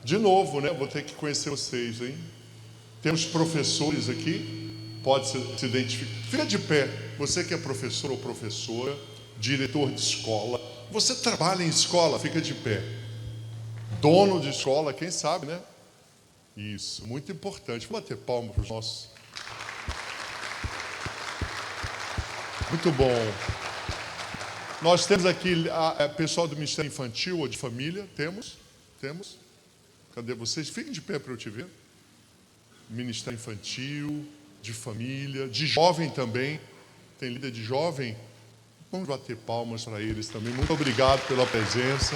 De novo, né? Vou ter que conhecer vocês, hein? Temos professores aqui, pode se identificar. Fica de pé, você que é professor ou professora, diretor de escola, você trabalha em escola, fica de pé. Dono de escola, quem sabe, né? Isso, muito importante. Vamos bater palmas para os nossos. Muito bom. Nós temos aqui pessoal do Ministério Infantil ou de família, temos. Cadê vocês? Fiquem de pé para eu te ver. Ministério Infantil, de família, de jovem também. Tem líder de jovem. Vamos bater palmas para eles também. Muito obrigado pela presença.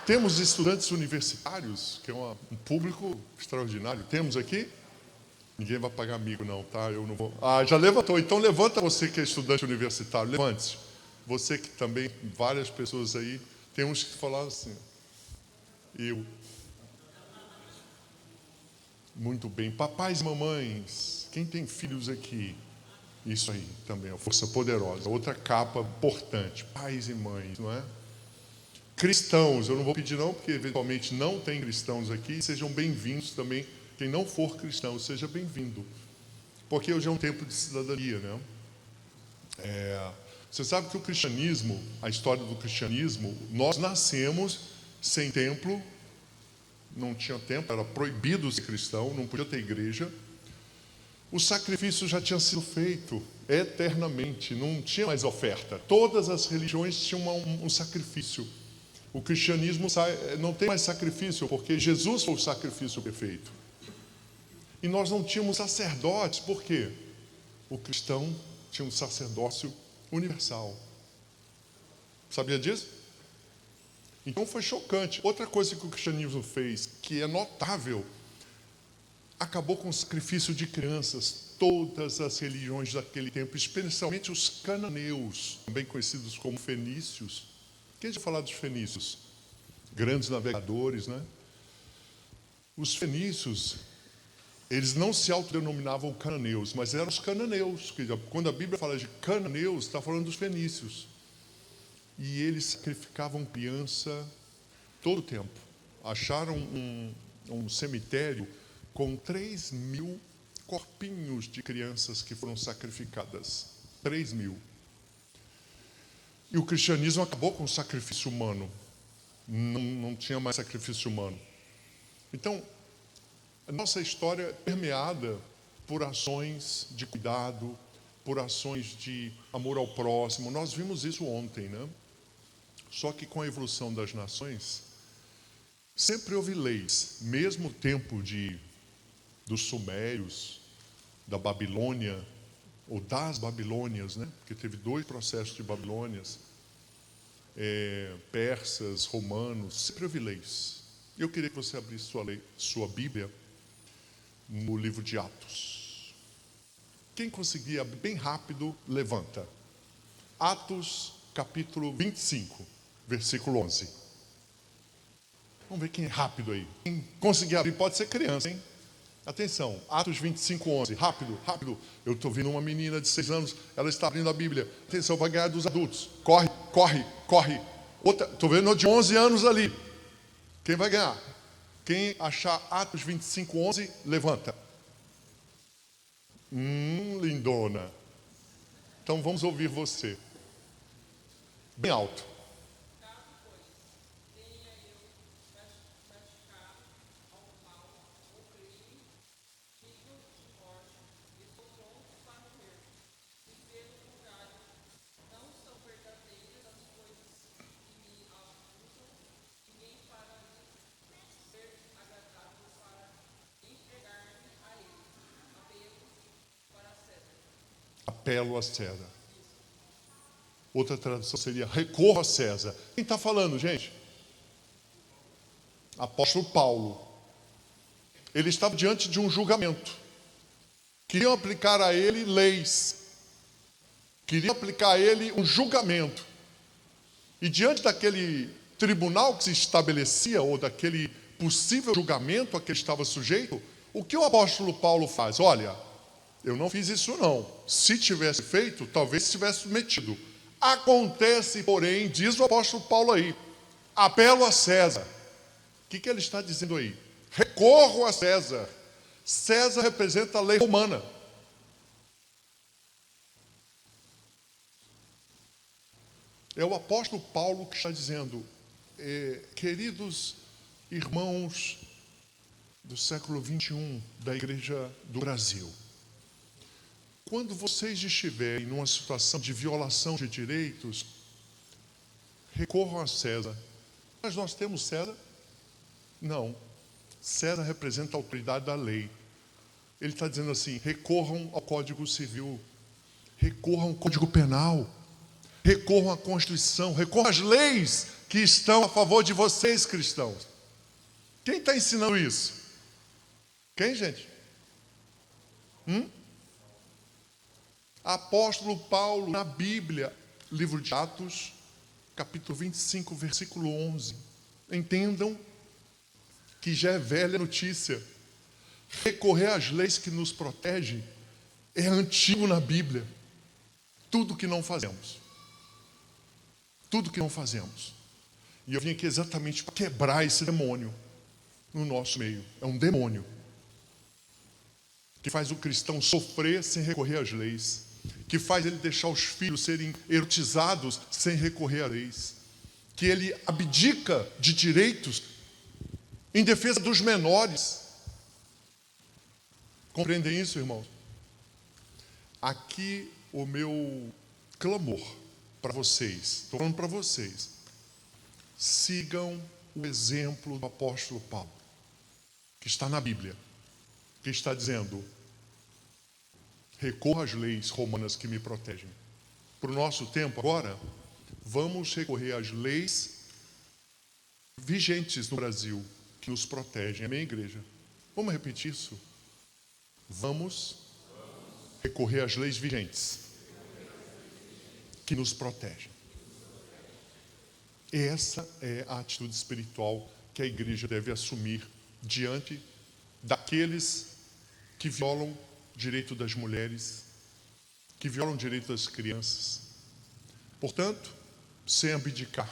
Temos estudantes universitários, que é um público extraordinário. Temos aqui? Ninguém vai pagar amigo não, tá? Eu não vou. Já levantou. Então levanta você que é estudante universitário. Levante-se. Você que também, várias pessoas aí, tem uns que falaram assim. Eu. Muito bem. Papais e mamães, quem tem filhos aqui? Isso aí também, a força poderosa. Outra capa importante. Pais e mães, não é? Cristãos, eu não vou pedir não, porque eventualmente não tem cristãos aqui. Sejam bem-vindos também. Quem não for cristão, seja bem-vindo. Porque hoje é um tempo de cidadania, né? Você sabe que o cristianismo, a história do cristianismo, nós nascemos sem templo, não tinha templo, era proibido ser cristão, não podia ter igreja. O sacrifício já tinha sido feito eternamente, não tinha mais oferta. Todas as religiões tinham um sacrifício. O cristianismo não tem mais sacrifício, porque Jesus foi o sacrifício perfeito. E nós não tínhamos sacerdotes, por quê? O cristão tinha um sacerdócio universal. Sabia disso? Então foi chocante. Outra coisa que o cristianismo fez, que é notável, acabou com o sacrifício de crianças. Todas as religiões daquele tempo, especialmente os cananeus, também conhecidos como fenícios. Quem já falou dos fenícios? Grandes navegadores, né? Os fenícios, eles não se autodenominavam cananeus, mas eram os cananeus. Quando a Bíblia fala de cananeus, está falando dos fenícios. E eles sacrificavam criança todo o tempo. Acharam um cemitério com 3.000 corpinhos de crianças que foram sacrificadas. 3.000. E o cristianismo acabou com o sacrifício humano. Não tinha mais sacrifício humano. Então, a nossa história é permeada por ações de cuidado, por ações de amor ao próximo. Nós vimos isso ontem, né? Só que com a evolução das nações, sempre houve leis. Mesmo o tempo dos sumérios, da Babilônia, ou das Babilônias, né? Porque teve 2 processos de Babilônias, persas, romanos, sempre houve leis. Eu queria que você abrisse sua Bíblia no livro de Atos. Quem conseguir abrir bem rápido, levanta. Atos, capítulo 25, versículo 11. Vamos ver quem é rápido aí. Quem conseguir abrir, pode ser criança, hein? Atenção, Atos 25, 11. Rápido, rápido. Eu estou vendo uma menina de 6 anos, ela está abrindo a Bíblia. Atenção, vai ganhar dos adultos. Corre, corre, corre. Outra, estou vendo uma de 11 anos ali. Quem vai ganhar? Quem achar Atos 25, 11, levanta. Lindona. Então vamos ouvir você. Bem alto. Apelo a César. Outra tradução seria recorro a César. Quem está falando, gente? Apóstolo Paulo. Ele estava diante de um julgamento. Queriam aplicar a ele leis. Queriam aplicar a ele um julgamento. E diante daquele tribunal que se estabelecia, ou daquele possível julgamento a que ele estava sujeito, o que o apóstolo Paulo faz? Olha, eu não fiz isso não. Se tivesse feito, talvez tivesse submetido. Acontece, porém, diz o apóstolo Paulo aí, apelo a César. O que ele está dizendo aí? Recorro a César. César representa a lei romana. É o apóstolo Paulo que está dizendo, queridos irmãos do século 21 da Igreja do Brasil, quando vocês estiverem numa situação de violação de direitos, recorram a César. Mas nós temos César? Não. César representa a autoridade da lei. Ele está dizendo assim, recorram ao Código Civil, recorram ao Código Penal, recorram à Constituição, recorram às leis que estão a favor de vocês, cristãos. Quem está ensinando isso? Quem, gente? Apóstolo Paulo, na Bíblia, livro de Atos, capítulo 25, versículo 11. Entendam que já é velha notícia. Recorrer às leis que nos protegem é antigo na Bíblia. Tudo que não fazemos. Tudo que não fazemos. E eu vim aqui exatamente para quebrar esse demônio no nosso meio. É um demônio que faz o cristão sofrer sem recorrer às leis, que faz ele deixar os filhos serem erotizados sem recorrer às leis, que ele abdica de direitos em defesa dos menores. Compreendem isso, irmãos? Aqui o meu clamor para vocês, estou falando para vocês, sigam o exemplo do apóstolo Paulo, que está na Bíblia, que está dizendo, recorra às leis romanas que me protegem. Para o nosso tempo agora, vamos recorrer às leis vigentes no Brasil, que nos protegem. Amém, igreja? Vamos repetir isso? Vamos recorrer às leis vigentes que nos protegem. Essa é a atitude espiritual que a igreja deve assumir diante daqueles que violam o direito das mulheres, que violam o direito das crianças. Portanto, sem abdicar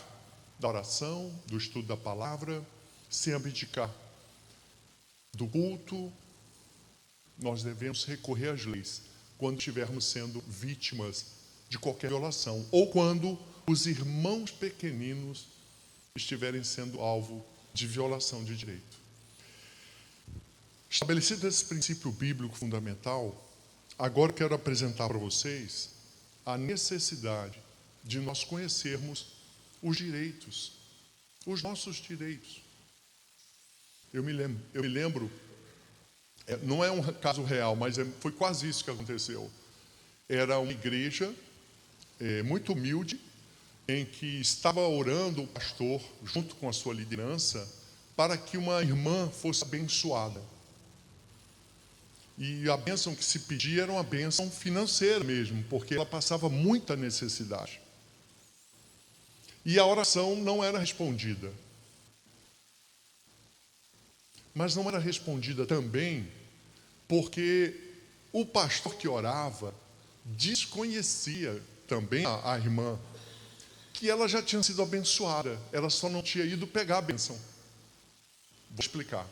da oração, do estudo da palavra, sem abdicar do culto, nós devemos recorrer às leis quando estivermos sendo vítimas de qualquer violação ou quando os irmãos pequeninos estiverem sendo alvo de violação de direito. Estabelecido esse princípio bíblico fundamental, agora quero apresentar para vocês a necessidade de nós conhecermos os direitos, os nossos direitos. Eu me lembro, não é um caso real, mas foi quase isso que aconteceu. Era uma igreja muito humilde, em que estava orando o pastor, junto com a sua liderança, para que uma irmã fosse abençoada. E a bênção que se pedia era uma bênção financeira mesmo, porque ela passava muita necessidade. E a oração não era respondida. Mas não era respondida também porque o pastor que orava desconhecia também a irmã, que ela já tinha sido abençoada, ela só não tinha ido pegar a bênção. Vou explicar.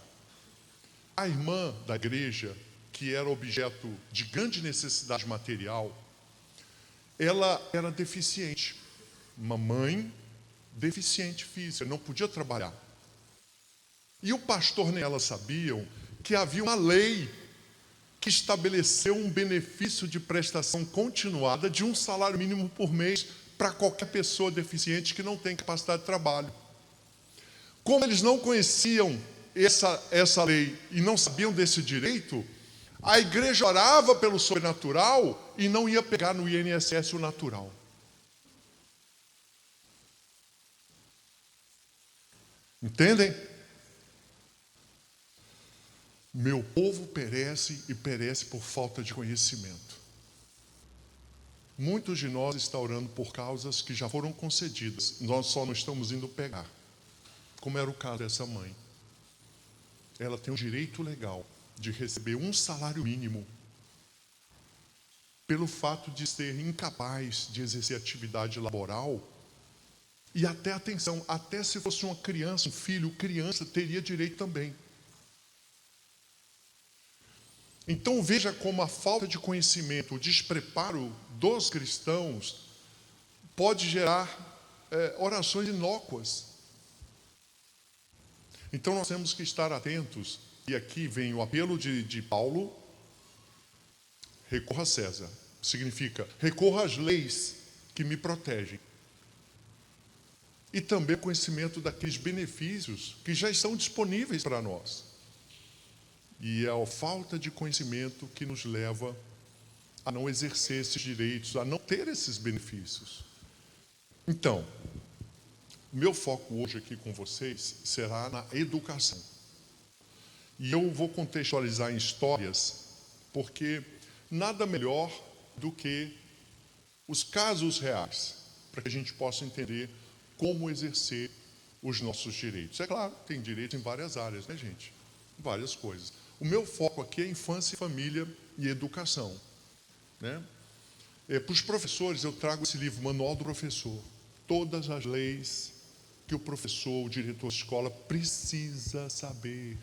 A irmã da igreja, que era objeto de grande necessidade material, ela era deficiente, uma mãe deficiente física, não podia trabalhar. E o pastor nem ela sabiam que havia uma lei que estabeleceu um benefício de prestação continuada de um salário mínimo por mês para qualquer pessoa deficiente que não tem capacidade de trabalho. Como eles não conheciam essa lei e não sabiam desse direito, a igreja orava pelo sobrenatural e não ia pegar no INSS o natural. Entendem? Meu povo perece e perece por falta de conhecimento. Muitos de nós estão orando por causas que já foram concedidas. Nós só não estamos indo pegar. Como era o caso dessa mãe. Ela tem o direito legal de receber um salário mínimo. pelo fato de ser incapaz de exercer atividade laboral. E até, atenção, até se fosse uma criança, um filho, criança, teria direito também. Então veja como a falta de conhecimento, o despreparo dos cristãos pode gerar orações inócuas. Então nós temos que estar atentos, e aqui vem o apelo de Paulo: recorra a César. Significa, recorra às leis que me protegem. E também o conhecimento daqueles benefícios que já estão disponíveis para nós. E é a falta de conhecimento que nos leva a não exercer esses direitos, a não ter esses benefícios. Então, o meu foco hoje aqui com vocês será na educação. E eu vou contextualizar em histórias, porque nada melhor do que os casos reais, para que a gente possa entender como exercer os nossos direitos. É claro, tem direitos em várias áreas, né, gente? Várias coisas. O meu foco aqui é infância, família e educação, né? Para os professores, eu trago esse livro, Manual do Professor. Todas as leis que o professor, o diretor de escola precisa saber.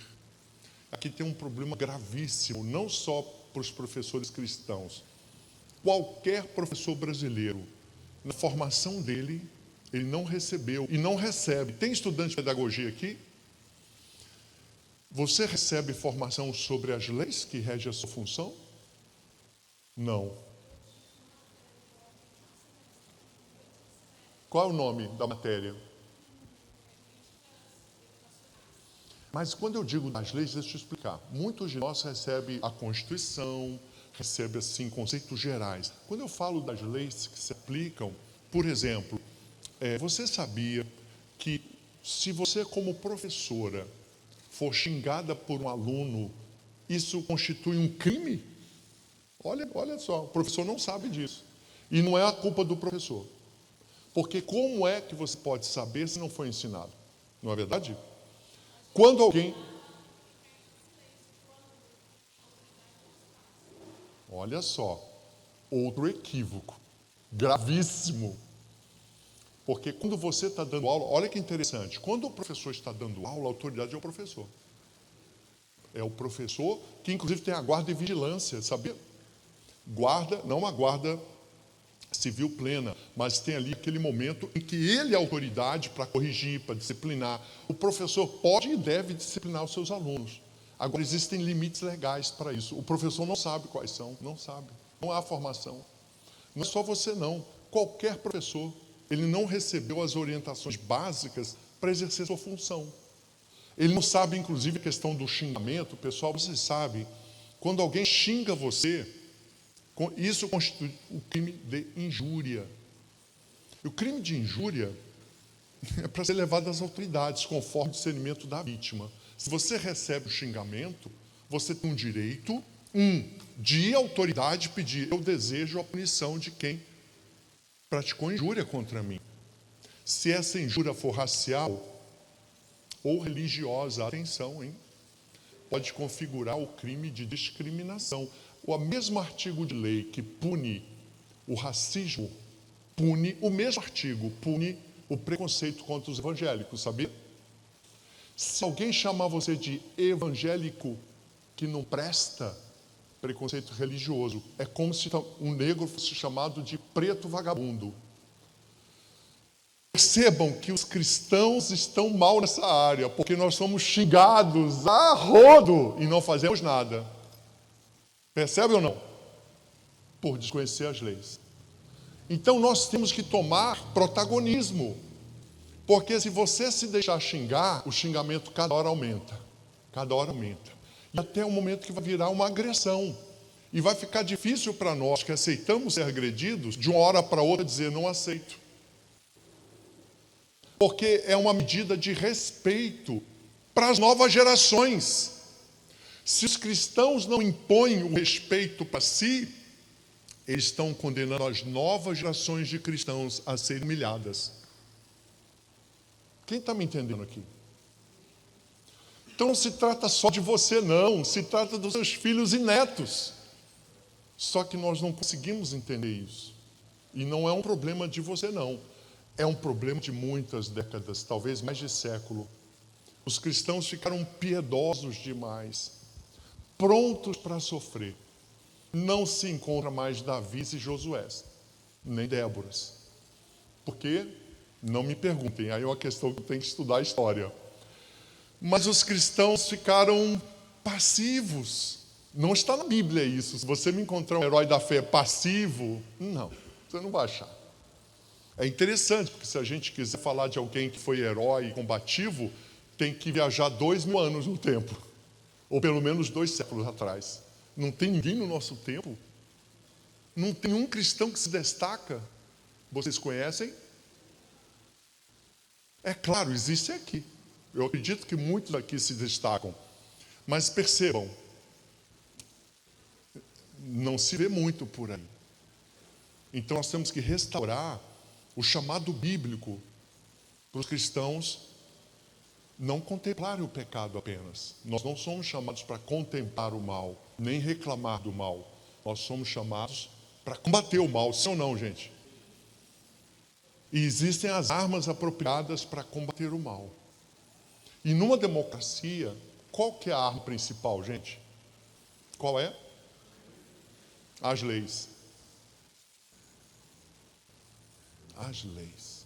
Aqui tem um problema gravíssimo, não só para os professores cristãos. Qualquer professor brasileiro, na formação dele, ele não recebeu e não recebe. Tem estudante de pedagogia aqui? Você recebe formação sobre as leis que regem a sua função? Não. Qual é o nome da matéria? Mas quando eu digo das leis, deixa eu explicar. Muitos de nós recebem a Constituição, recebem assim conceitos gerais. Quando eu falo das leis que se aplicam, por exemplo, você sabia que se você como professora for xingada por um aluno, isso constitui um crime? Olha só, o professor não sabe disso. E não é a culpa do professor. Porque como é que você pode saber se não foi ensinado? Não é verdade? Quando alguém... Olha só, outro equívoco, gravíssimo. Porque quando você está dando aula, olha que interessante, quando o professor está dando aula, a autoridade é o professor. É o professor que inclusive tem a guarda e vigilância, sabia? Guarda, não a guarda civil plena, mas tem ali aquele momento em que ele é a autoridade para corrigir, para disciplinar. O professor pode e deve disciplinar os seus alunos. Agora, existem limites legais para isso. O professor não sabe quais são, não sabe. Não há formação. Não é só você não. Qualquer professor, ele não recebeu as orientações básicas para exercer sua função. Ele não sabe, inclusive, a questão do xingamento. Pessoal, vocês sabem, quando alguém xinga você, isso constitui um crime de injúria. E o crime de injúria é para ser levado às autoridades, conforme o discernimento da vítima. Se você recebe o xingamento, você tem um direito, de autoridade pedir: eu desejo a punição de quem praticou injúria contra mim. Se essa injúria for racial ou religiosa, atenção, pode configurar o crime de discriminação. O mesmo artigo de lei que pune o racismo, o mesmo artigo pune o preconceito contra os evangélicos, sabia? Se alguém chamar você de evangélico que não presta, preconceito religioso, é como se um negro fosse chamado de preto vagabundo. Percebam que os cristãos estão mal nessa área, porque nós somos xingados a rodo e não fazemos nada. Percebe ou não? Por desconhecer as leis. Então nós temos que tomar protagonismo. Porque se você se deixar xingar, o xingamento cada hora aumenta. Cada hora aumenta. E até o momento que vai virar uma agressão. E vai ficar difícil para nós que aceitamos ser agredidos, de uma hora para outra dizer: não aceito. Porque é uma medida de respeito para as novas gerações. Se os cristãos não impõem o respeito para si, eles estão condenando as novas gerações de cristãos a serem humilhadas. Quem está me entendendo aqui? Então não se trata só de você, não. Se trata dos seus filhos e netos. Só que nós não conseguimos entender isso. E não é um problema de você, não. É um problema de muitas décadas, talvez mais de século. Os cristãos ficaram piedosos demais, prontos para sofrer. Não se encontra mais Davi e Josué, nem Déboras. Por quê? Não me perguntem, aí é uma questão que eu tenho que estudar a história. Mas os cristãos ficaram passivos. Não está na Bíblia isso. Se você me encontrar um herói da fé passivo, não, você não vai achar. É interessante, porque se a gente quiser falar de alguém que foi herói combativo, tem que viajar 2000 anos no tempo. Ou pelo menos 2 séculos atrás. Não tem ninguém no nosso tempo. Não tem um cristão que se destaca. Vocês conhecem? É claro, existe aqui. Eu acredito que muitos aqui se destacam. Mas percebam, não se vê muito por aí. Então nós temos que restaurar o chamado bíblico para os cristãos não contemplarem o pecado apenas. Nós não somos chamados para contemplar o mal, nem reclamar do mal. Nós somos chamados para combater o mal, sim ou não, gente? E existem as armas apropriadas para combater o mal. E numa democracia, qual que é a arma principal, gente? Qual é? As leis. As leis.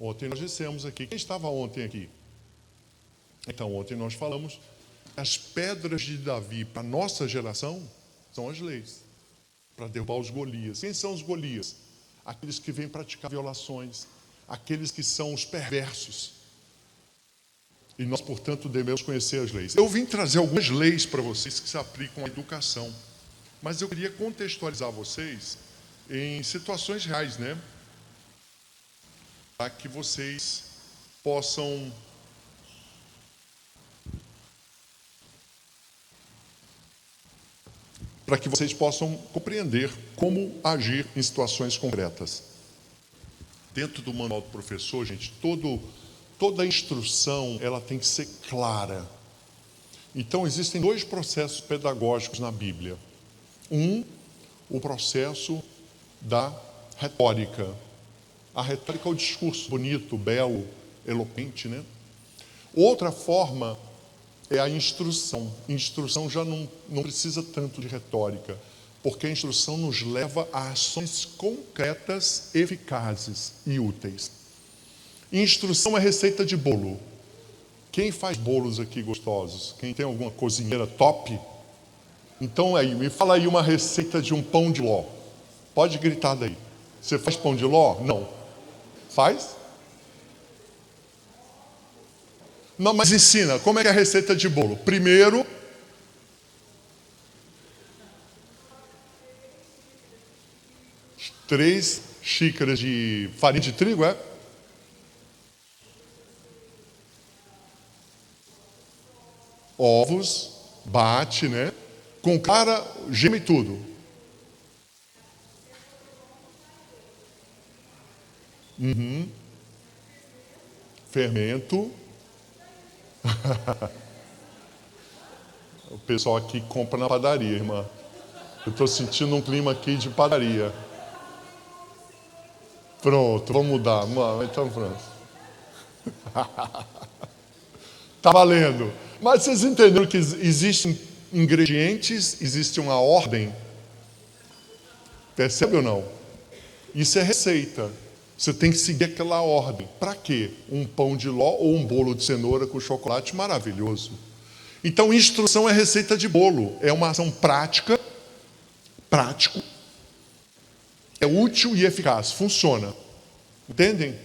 Ontem nós dissemos aqui, quem estava ontem aqui? Então, ontem nós falamos, as pedras de Davi para a nossa geração são as leis, para derrubar os Golias. Quem são os Golias? Aqueles que vêm praticar violações, aqueles que são os perversos. E nós, portanto, devemos conhecer as leis. Eu vim trazer algumas leis para vocês que se aplicam à educação, mas eu queria contextualizar vocês em situações reais, né? Para que vocês possam compreender como agir em situações concretas. Dentro do manual do professor, gente, toda a instrução ela tem que ser clara. Então, existem 2 processos pedagógicos na Bíblia. O processo da retórica. A retórica é o discurso bonito, belo, eloquente, né? Outra forma é a instrução. Instrução já não precisa tanto de retórica, porque a instrução nos leva a ações concretas, eficazes e úteis. Instrução é receita de bolo. Quem faz bolos aqui gostosos? Quem tem alguma cozinheira top? Então aí, me fala aí uma receita de um pão de ló. Pode gritar daí. Você faz pão de ló? Não. Faz? Não, mas ensina, como é que é a receita de bolo? Primeiro, três xícaras de farinha de trigo, é? Ovos, bate, né? Com clara, gema e tudo. Fermento. O pessoal aqui compra na padaria, irmã. Eu estou sentindo um clima aqui de padaria. Pronto, vamos mudar. Então pronto. Tá valendo. Mas vocês entenderam que existem ingredientes, existe uma ordem? Percebe ou não? Isso é receita. Você tem que seguir aquela ordem. Para quê? Um pão de ló ou um bolo de cenoura com chocolate maravilhoso. Então, instrução é receita de bolo. É uma ação prático, é útil e eficaz. Funciona. Entendem?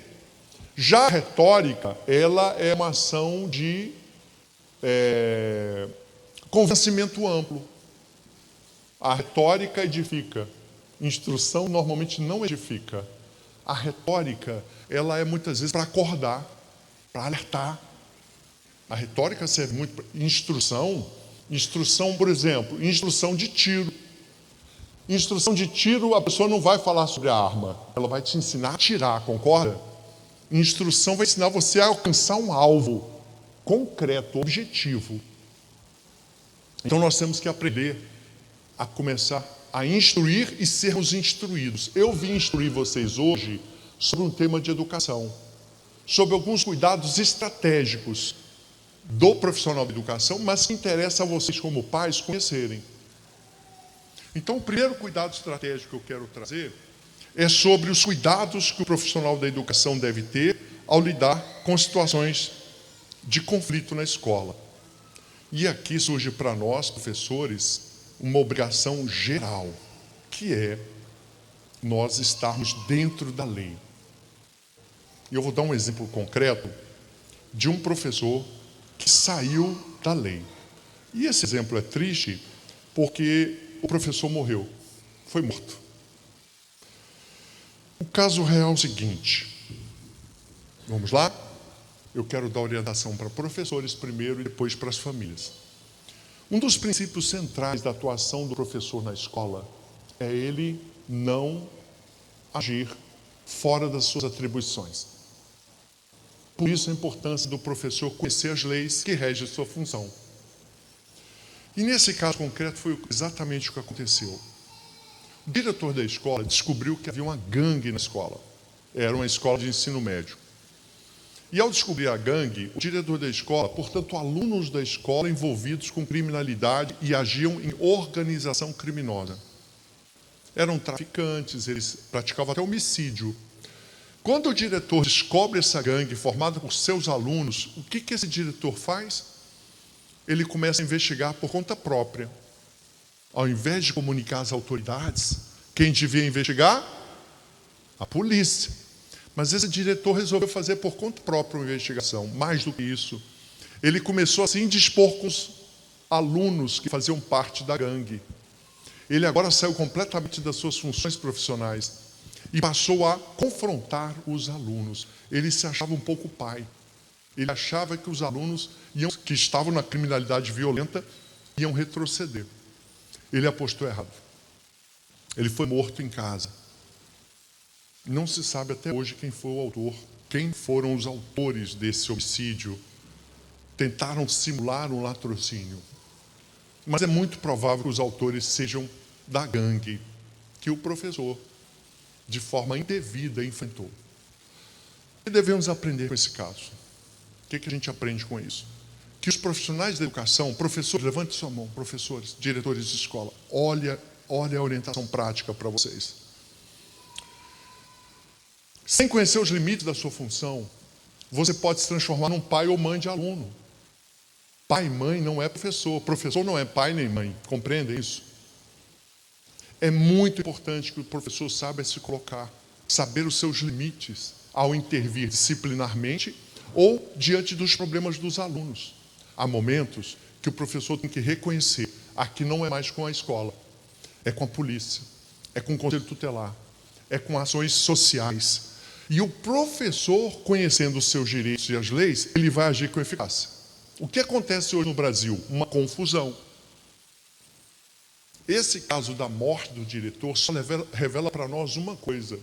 Já a retórica, ela é uma ação de convencimento amplo. A retórica edifica. Instrução normalmente não edifica. A retórica, ela é muitas vezes para acordar, para alertar. A retórica serve muito para instrução, por exemplo, instrução de tiro. Instrução de tiro, a pessoa não vai falar sobre a arma, ela vai te ensinar a atirar, concorda? Instrução vai ensinar você a alcançar um alvo concreto, objetivo. Então nós temos que aprender a começar a instruir e sermos instruídos. Eu vim instruir vocês hoje sobre um tema de educação, sobre alguns cuidados estratégicos do profissional de educação, mas que interessa a vocês como pais conhecerem. Então, o primeiro cuidado estratégico que eu quero trazer é sobre os cuidados que o profissional da educação deve ter ao lidar com situações de conflito na escola. E aqui surge para nós, professores, uma obrigação geral, que é nós estarmos dentro da lei. E eu vou dar um exemplo concreto de um professor que saiu da lei. E esse exemplo é triste porque o professor morreu, foi morto. O caso real é o seguinte, vamos lá? Eu quero dar orientação para professores primeiro e depois para as famílias. Um dos princípios centrais da atuação do professor na escola é ele não agir fora das suas atribuições. Por isso a importância do professor conhecer as leis que regem a sua função. E nesse caso concreto foi exatamente o que aconteceu. O diretor da escola descobriu que havia uma gangue na escola. Era uma escola de ensino médio. E ao descobrir a gangue, o diretor da escola, portanto, alunos da escola envolvidos com criminalidade e agiam em organização criminosa. Eram traficantes, eles praticavam até homicídio. Quando o diretor descobre essa gangue formada por seus alunos, o que esse diretor faz? Ele começa a investigar por conta própria. Ao invés de comunicar às autoridades, quem devia investigar? A polícia. Mas esse diretor resolveu fazer por conta própria uma investigação. Mais do que isso, ele começou a se indispor com os alunos que faziam parte da gangue. Ele agora saiu completamente das suas funções profissionais e passou a confrontar os alunos. Ele se achava um pouco pai. Ele achava que os alunos que estavam na criminalidade violenta iam retroceder. Ele apostou errado. Ele foi morto em casa. Não se sabe até hoje quem foi o autor, quem foram os autores desse homicídio. Tentaram simular um latrocínio. Mas é muito provável que os autores sejam da gangue que o professor, de forma indevida, enfrentou. O que devemos aprender com esse caso? O que a gente aprende com isso? Que os profissionais da educação, professores, levante sua mão, professores, diretores de escola, olha a orientação prática para vocês. Sem conhecer os limites da sua função, você pode se transformar num pai ou mãe de aluno. Pai e mãe não é professor não é pai nem mãe, compreendem isso? É muito importante que o professor saiba se colocar, saber os seus limites ao intervir disciplinarmente ou diante dos problemas dos alunos. Há momentos que o professor tem que reconhecer, aqui não é mais com a escola, é com a polícia, é com o conselho tutelar, é com ações sociais. E o professor, conhecendo os seus direitos e as leis, ele vai agir com eficácia. O que acontece hoje no Brasil? Uma confusão. Esse caso da morte do diretor só revela para nós uma coisa.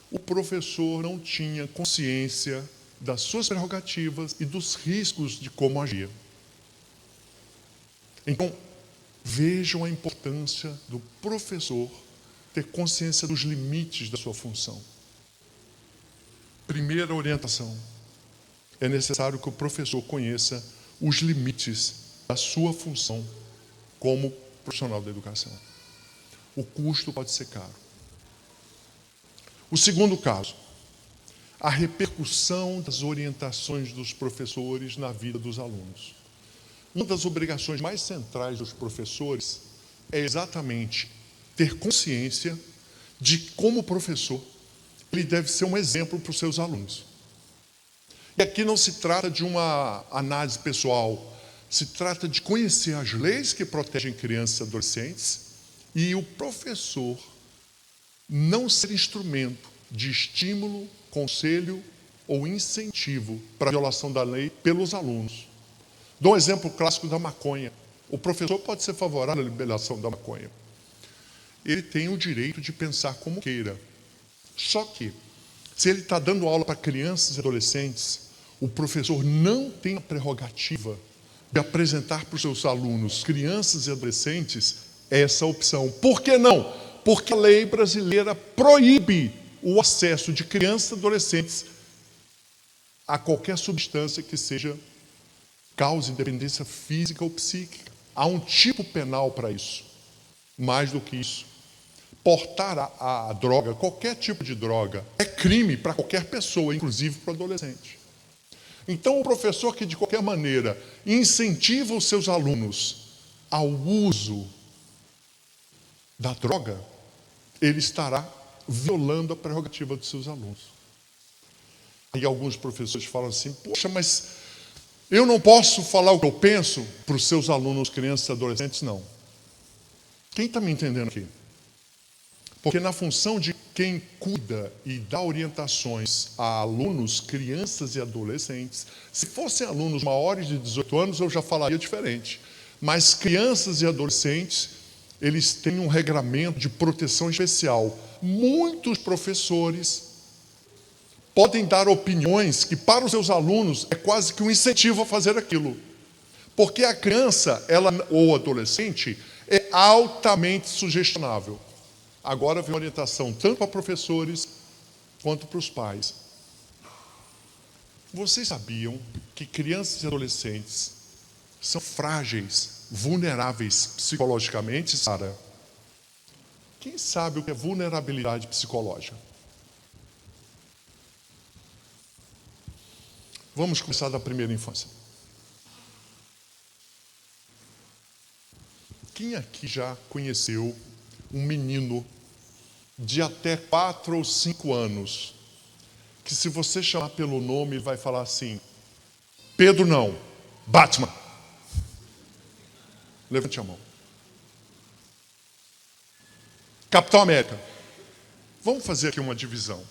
O professor não tinha consciência das suas prerrogativas e dos riscos de como agir. Então, vejam a importância do professor ter consciência dos limites da sua função. Primeira orientação. É necessário que o professor conheça os limites da sua função como profissional da educação. O custo pode ser caro. O segundo caso, a repercussão das orientações dos professores na vida dos alunos. Uma das obrigações mais centrais dos professores é exatamente ter consciência de como professor ele deve ser um exemplo para os seus alunos. E aqui não se trata de uma análise pessoal, se trata de conhecer as leis que protegem crianças e adolescentes e o professor não ser instrumento de estímulo, conselho ou incentivo para a violação da lei pelos alunos. Dou um exemplo clássico da maconha. O professor pode ser favorável à liberação da maconha. Ele tem o direito de pensar como queira. Só que, se ele está dando aula para crianças e adolescentes, o professor não tem a prerrogativa de apresentar para os seus alunos, crianças e adolescentes, essa opção. Por que não? Porque a lei brasileira proíbe o acesso de crianças e adolescentes a qualquer substância que seja cause dependência física ou psíquica. Há um tipo penal para isso. Mais do que isso, portar a droga, qualquer tipo de droga, é crime para qualquer pessoa, inclusive para o adolescente. Então, o professor que de qualquer maneira incentiva os seus alunos ao uso da droga, ele estará violando a prerrogativa dos seus alunos. Aí alguns professores falam assim: poxa, mas eu não posso falar o que eu penso para os seus alunos, crianças e adolescentes? Não. Quem está me entendendo aqui? Porque na função de quem cuida e dá orientações a alunos, crianças e adolescentes, se fossem alunos maiores de 18 anos, eu já falaria diferente. Mas crianças e adolescentes, eles têm um regramento de proteção especial. Muitos professores podem dar opiniões que para os seus alunos é quase que um incentivo a fazer aquilo. Porque a criança, ou adolescente, é altamente sugestionável. Agora vem orientação tanto para professores quanto para os pais. Vocês sabiam que crianças e adolescentes são frágeis, vulneráveis psicologicamente, Sara? Quem sabe o que é vulnerabilidade psicológica? Vamos começar da primeira infância. Quem aqui já conheceu um menino de até 4 ou 5 anos, que se você chamar pelo nome, ele vai falar assim: Pedro não, Batman. Levante a mão. Capitão América. Vamos fazer aqui uma divisão.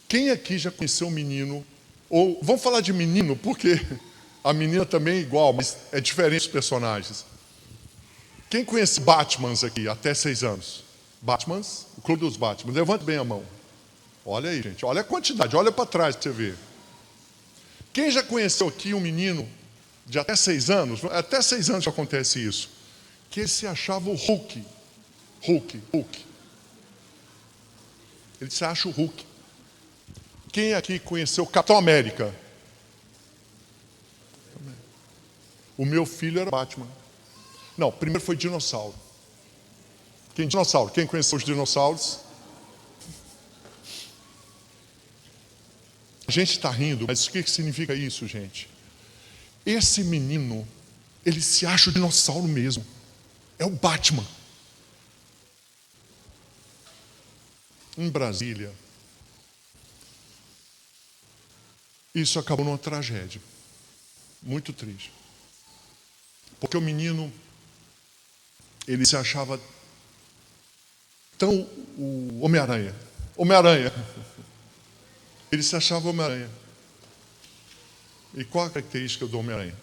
Quem aqui já conheceu um menino, ou vamos falar de menino, porque a menina também é igual, mas é diferente os personagens. Quem conhece Batmans aqui, até 6 anos? Batmans? O Clube dos Batmans. Levante bem a mão. Olha aí, gente. Olha a quantidade. Olha para trás para você ver. Quem já conheceu aqui um menino de até 6 anos? Até 6 anos já acontece isso. Que ele se achava o Hulk. Hulk. Ele se acha o Hulk. Quem aqui conheceu o Capitão América? O meu filho era Batman. Não, primeiro foi dinossauro. Quem conheceu os dinossauros? A gente está rindo, mas o que significa isso, gente? Esse menino, ele se acha o dinossauro mesmo. É o Batman. Em Brasília, isso acabou numa tragédia. Muito triste. Porque o menino, ele se achava tão o Homem-Aranha. Ele se achava Homem-Aranha. E qual a característica do Homem-Aranha?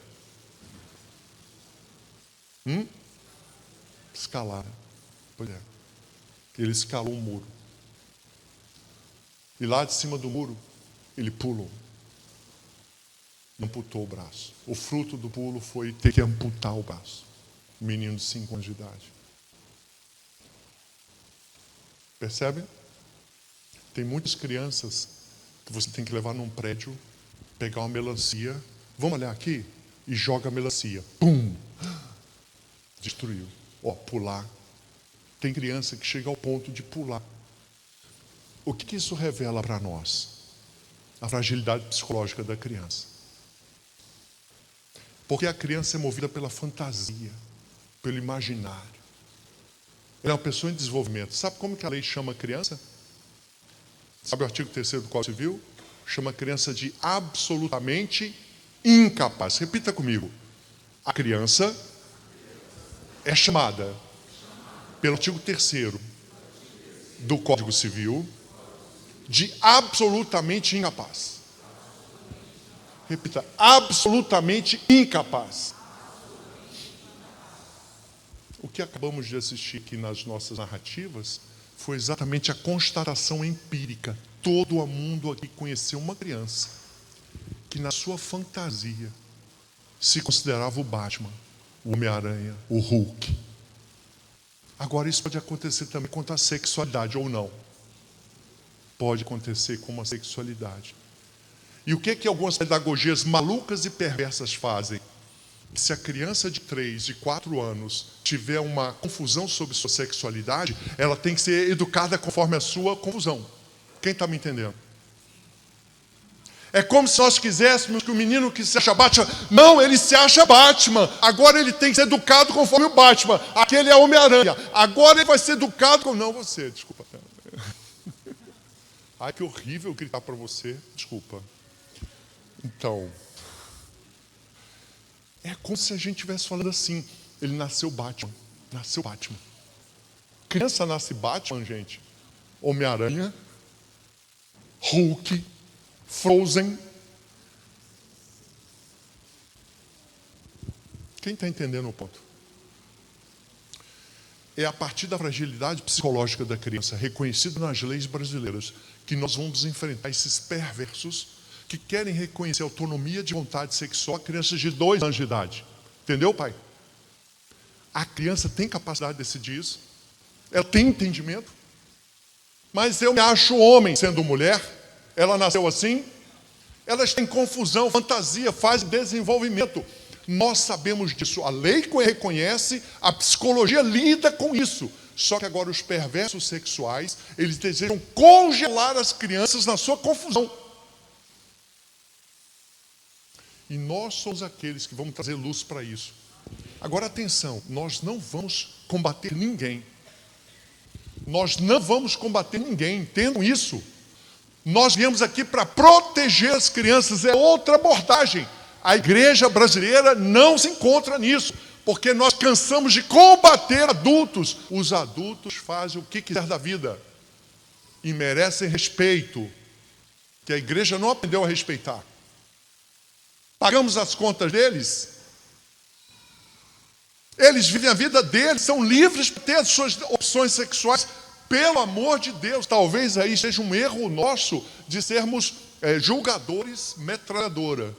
Escalar. Pois é. Ele escalou um muro. E lá de cima do muro, ele pulou. Amputou o braço. O fruto do pulo foi ter que amputar o braço. Um menino de 5 anos de idade. Percebe? Tem muitas crianças que você tem que levar num prédio, pegar uma melancia. Vamos olhar aqui? E joga a melancia. Pum! Destruiu. Pular. Tem criança que chega ao ponto de pular. O que isso revela para nós? A fragilidade psicológica da criança. Porque a criança é movida pela fantasia, pelo imaginário. Ela é uma pessoa em desenvolvimento. Sabe como que a lei chama a criança? Sabe o artigo 3º do Código Civil? Chama a criança de absolutamente incapaz. Repita comigo. A criança é chamada, pelo artigo 3º do Código Civil, de absolutamente incapaz. Repita, absolutamente incapaz. O que acabamos de assistir aqui nas nossas narrativas foi exatamente a constatação empírica. Todo o mundo aqui conheceu uma criança que na sua fantasia se considerava o Batman. o Homem-Aranha, o Hulk. Agora, isso pode acontecer também quanto à sexualidade, ou não. Pode acontecer com a sexualidade. E o que algumas pedagogias malucas e perversas fazem? Se a criança de 3, de 4 anos tiver uma confusão sobre sua sexualidade, ela tem que ser educada conforme a sua confusão. Quem está me entendendo? É como se nós quiséssemos que o menino que se acha Batman, não, ele se acha Batman, agora ele tem que ser educado conforme o Batman, aquele é Homem-Aranha, agora ele vai ser educado como... Não, você, desculpa. Ai, que horrível gritar para você, desculpa. Então, é como se a gente estivesse falando assim, ele nasceu Batman, nasceu Batman. Criança nasce Batman, gente. Homem-Aranha, Hulk, Frozen. Quem está entendendo o ponto? É a partir da fragilidade psicológica da criança, reconhecida nas leis brasileiras, que nós vamos enfrentar esses perversos que querem reconhecer a autonomia de vontade sexual a crianças de 2 anos de idade. Entendeu, pai? A criança tem capacidade de decidir isso. Ela tem entendimento. Mas eu me acho homem sendo mulher. Ela nasceu assim. Ela está em confusão, fantasia, fase de desenvolvimento. Nós sabemos disso. A lei reconhece, a psicologia lida com isso. Só que agora os perversos sexuais, eles desejam congelar as crianças na sua confusão. E nós somos aqueles que vamos trazer luz para isso. Agora atenção, nós não vamos combater ninguém. Nós não vamos combater ninguém, entendam isso. Nós viemos aqui para proteger as crianças, é outra abordagem. A igreja brasileira não se encontra nisso, porque nós cansamos de combater adultos. Os adultos fazem o que quiser da vida e merecem respeito, que a igreja não aprendeu a respeitar. Pagamos as contas deles. Eles vivem a vida deles, são livres para ter as suas opções sexuais. Pelo amor de Deus, talvez aí seja um erro nosso de sermos julgadores metralhadora.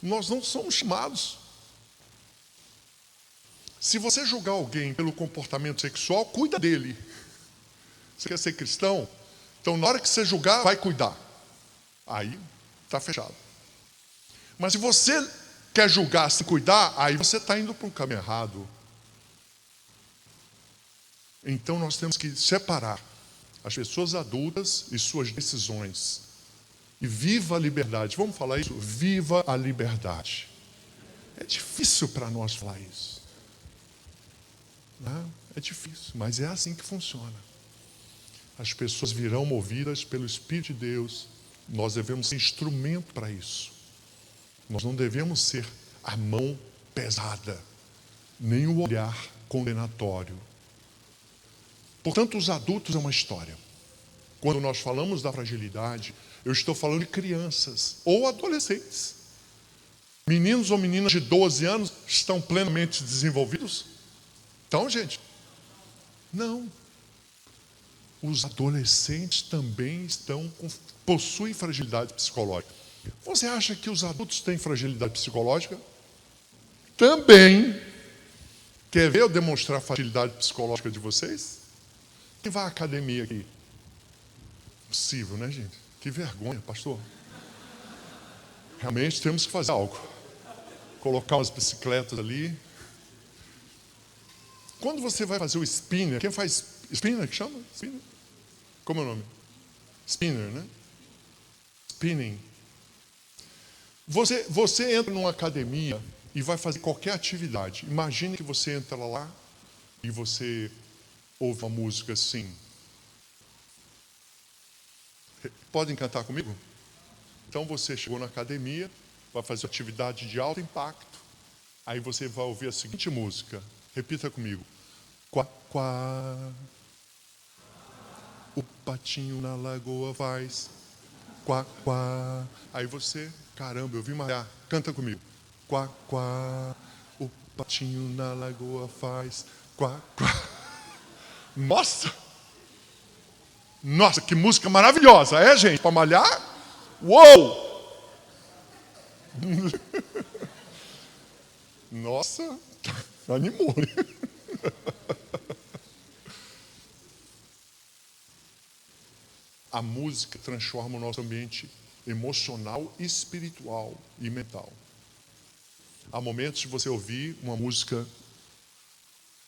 Nós não somos chamados. Se você julgar alguém pelo comportamento sexual, cuida dele. Você quer ser cristão? Então, na hora que você julgar, vai cuidar. Aí está fechado. Mas se você quer julgar sem cuidar, aí você está indo para um caminho errado. Então nós temos que separar as pessoas adultas e suas decisões. E viva a liberdade. Vamos falar isso? Viva a liberdade. É difícil para nós falar isso. Não, é difícil, mas é assim que funciona. As pessoas virão movidas pelo Espírito de Deus. Nós devemos ser instrumento para isso. Nós não devemos ser a mão pesada, nem o olhar condenatório. Portanto, os adultos é uma história. Quando nós falamos da fragilidade, eu estou falando de crianças ou adolescentes. Meninos ou meninas de 12 anos estão plenamente desenvolvidos? Então, gente, não. Os adolescentes também possuem fragilidade psicológica. Você acha que os adultos têm fragilidade psicológica? Também. Quer ver eu demonstrar a fragilidade psicológica de vocês? Quem vai à academia aqui? Possível, né, gente? Que vergonha, pastor. Realmente temos que fazer algo. Colocar umas bicicletas ali. Quando você vai fazer o spinner, quem faz spinner, que chama? Spinner? Como é o nome? Spinner, né? Spinning. Você entra numa academia e vai fazer qualquer atividade. Imagine que você entra lá e você ouve uma música assim. Podem cantar comigo? Então você chegou na academia, vai fazer atividade de alto impacto. Aí você vai ouvir a seguinte música. Repita comigo. Quá, quá. O patinho na lagoa faz. Quá, quá. Aí você, caramba, eu vim malhar. Canta comigo. Quá, quá. O patinho na lagoa faz. Quá, quá. Nossa! Nossa, que música maravilhosa, é, gente? Para malhar? Uou! Nossa, animou, né? A música transforma o nosso ambiente emocional, espiritual e mental. Há momentos de você ouvir uma música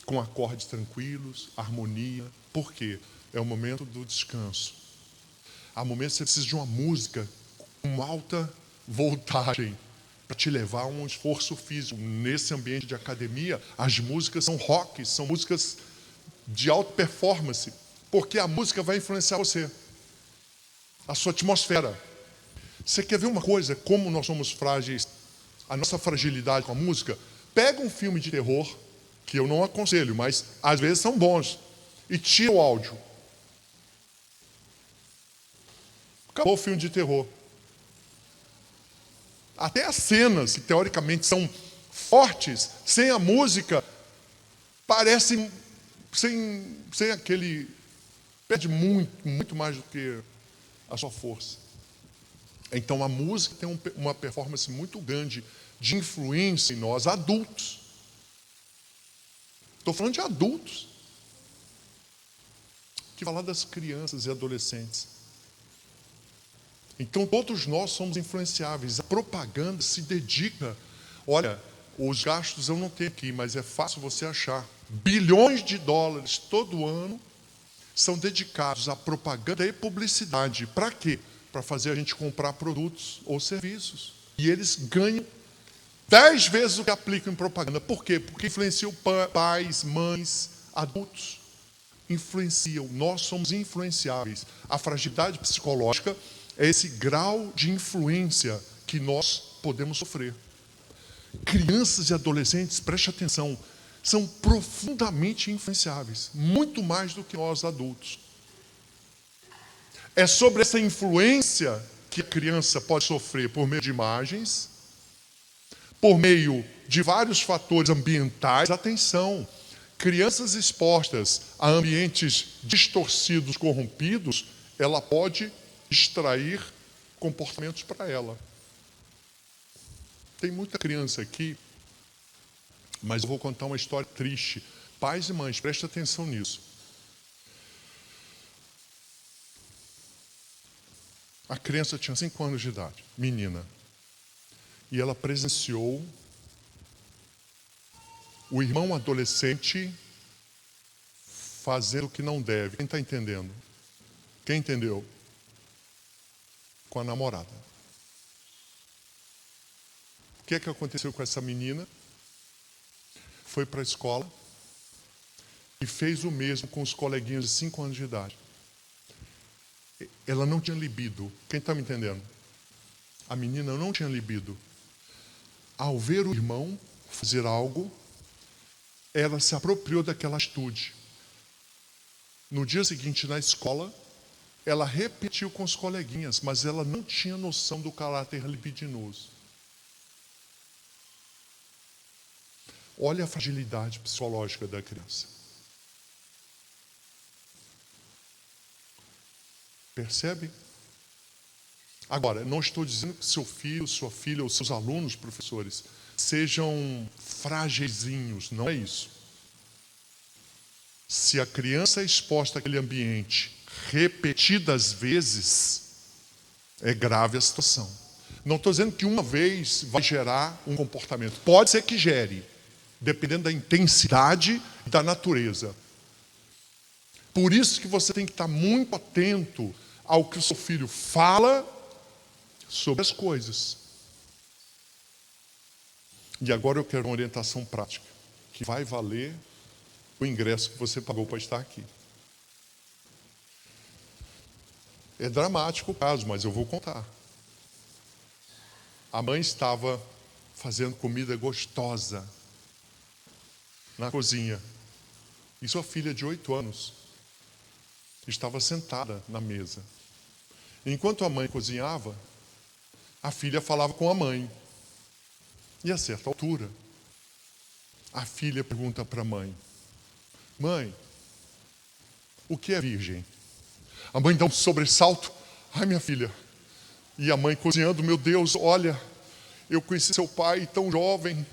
com acordes tranquilos, harmonia. Por quê? É o momento do descanso. Há momentos que você precisa de uma música com alta voltagem para te levar a um esforço físico. Nesse ambiente de academia, as músicas são rock, são músicas de alta performance, porque a música vai influenciar você, a sua atmosfera. Você quer ver uma coisa, como nós somos frágeis, a nossa fragilidade com a música? Pega um filme de terror, que eu não aconselho, mas às vezes são bons, e tira o áudio. Acabou o filme de terror. Até as cenas, que teoricamente são fortes, sem a música, parecem sem aquele... perde muito mais do que a sua força. Então a música tem uma performance muito grande de influência em nós, adultos. Estou falando de adultos. Que falar das crianças e adolescentes. Então todos nós somos influenciáveis. A propaganda se dedica. Olha, os gastos eu não tenho aqui, mas é fácil você achar. Bilhões de dólares todo ano são dedicados à propaganda e publicidade. Para quê? Para fazer a gente comprar produtos ou serviços. E eles ganham 10 vezes o que aplicam em propaganda. Por quê? Porque influenciam pais, mães, adultos. Influenciam. Nós somos influenciáveis. A fragilidade psicológica é esse grau de influência que nós podemos sofrer. Crianças e adolescentes, preste atenção, são profundamente influenciáveis, muito mais do que nós adultos. É sobre essa influência que a criança pode sofrer por meio de imagens, por meio de vários fatores ambientais. Atenção, crianças expostas a ambientes distorcidos, corrompidos, ela pode extrair comportamentos para ela. Tem muita criança aqui, mas eu vou contar uma história triste. Pais e mães, prestem atenção nisso. A criança tinha 5 anos de idade, menina. E ela presenciou o irmão adolescente fazendo o que não deve. Quem está entendendo? Quem entendeu? Com a namorada. O que é que aconteceu com essa menina? Foi para a escola e fez o mesmo com os coleguinhas de 5 anos de idade. Ela não tinha libido. Quem está me entendendo? A menina não tinha libido. Ao ver o irmão fazer algo, ela se apropriou daquela atitude. No dia seguinte, na escola, ela repetiu com os coleguinhas, mas ela não tinha noção do caráter libidinoso. Olha a fragilidade psicológica da criança. Percebe? Agora, não estou dizendo que seu filho, sua filha ou seus alunos, professores, sejam frágeisinhos, não é isso. Se a criança é exposta àquele ambiente repetidas vezes, é grave a situação. Não estou dizendo que uma vez vai gerar um comportamento. Pode ser que gere, dependendo da intensidade e da natureza. Por isso que você tem que estar muito atento ao que o seu filho fala sobre as coisas. E agora eu quero uma orientação prática, que vai valer o ingresso que você pagou para estar aqui. É dramático o caso, mas eu vou contar. A mãe estava fazendo comida gostosa na cozinha. E sua filha de 8 anos estava sentada na mesa. Enquanto a mãe cozinhava, a filha falava com a mãe. E a certa altura, a filha pergunta para a mãe: mãe, o que é virgem? A mãe dá um sobressalto. Ai, minha filha. E a mãe cozinhando: meu Deus, olha, eu conheci seu pai tão jovem.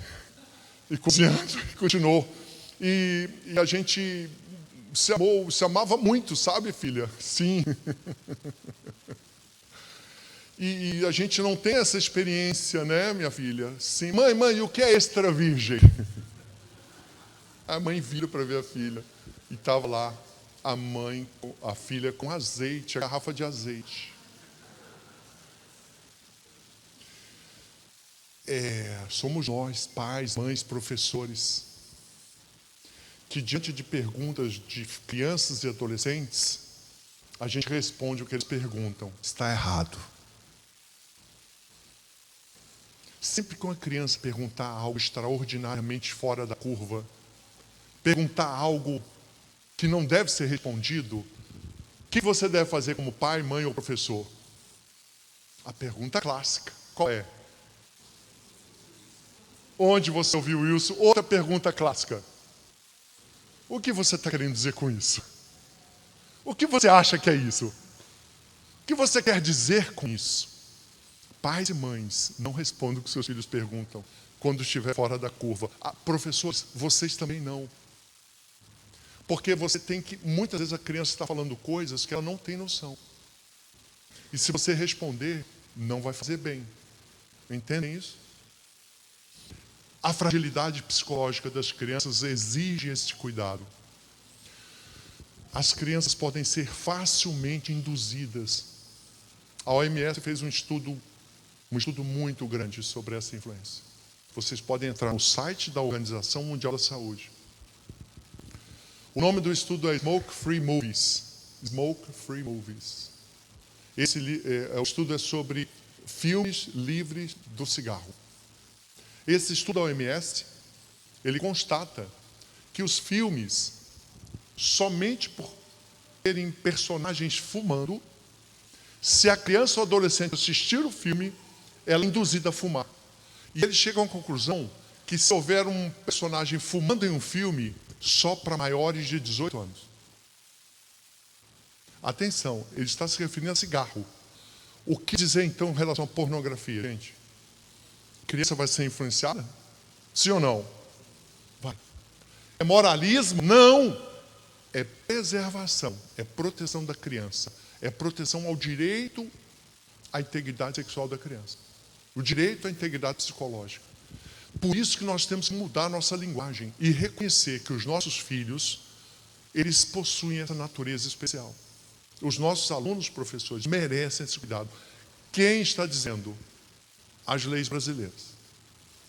E cozinhando, e continuou. E a gente se amou, se amava muito, sabe, filha? Sim. E a gente não tem essa experiência, né, minha filha? Sim. Mãe, o que é extra virgem? A mãe vira para ver a filha. E estava lá a filha com azeite, a garrafa de azeite. Somos nós, pais, mães, professores, que diante de perguntas de crianças e adolescentes, a gente responde o que eles perguntam. Está errado. Sempre que uma criança perguntar algo extraordinariamente fora da curva, perguntar algo que não deve ser respondido, o que você deve fazer como pai, mãe ou professor? A pergunta clássica, qual é? Onde você ouviu isso? Outra pergunta clássica. O que você está querendo dizer com isso? O que você acha que é isso? O que você quer dizer com isso? Pais e mães, não respondam o que seus filhos perguntam quando estiver fora da curva. Professores, vocês também não. Porque você tem que, muitas vezes a criança está falando coisas que ela não tem noção. E se você responder, não vai fazer bem. Entendem isso? A fragilidade psicológica das crianças exige esse cuidado. As crianças podem ser facilmente induzidas. A OMS fez um estudo muito grande sobre essa influência. Vocês podem entrar no site da Organização Mundial da Saúde. O nome do estudo é Smoke Free Movies. Smoke Free Movies. O estudo é sobre filmes livres do cigarro. Esse estudo da OMS, ele constata que os filmes, somente por terem personagens fumando, se a criança ou adolescente assistir o filme, ela é induzida a fumar. E eles chegam à conclusão que se houver um personagem fumando em um filme, só para maiores de 18 anos. Atenção, ele está se referindo a cigarro. O que dizer então em relação à pornografia, gente? A criança vai ser influenciada? Sim ou não? Vai. É moralismo? Não! É preservação, é proteção da criança, é proteção ao direito à integridade sexual da criança, o direito à integridade psicológica. Por isso que nós temos que mudar a nossa linguagem e reconhecer que os nossos filhos, eles possuem essa natureza especial. Os nossos alunos, professores, merecem esse cuidado. Quem está dizendo? As leis brasileiras.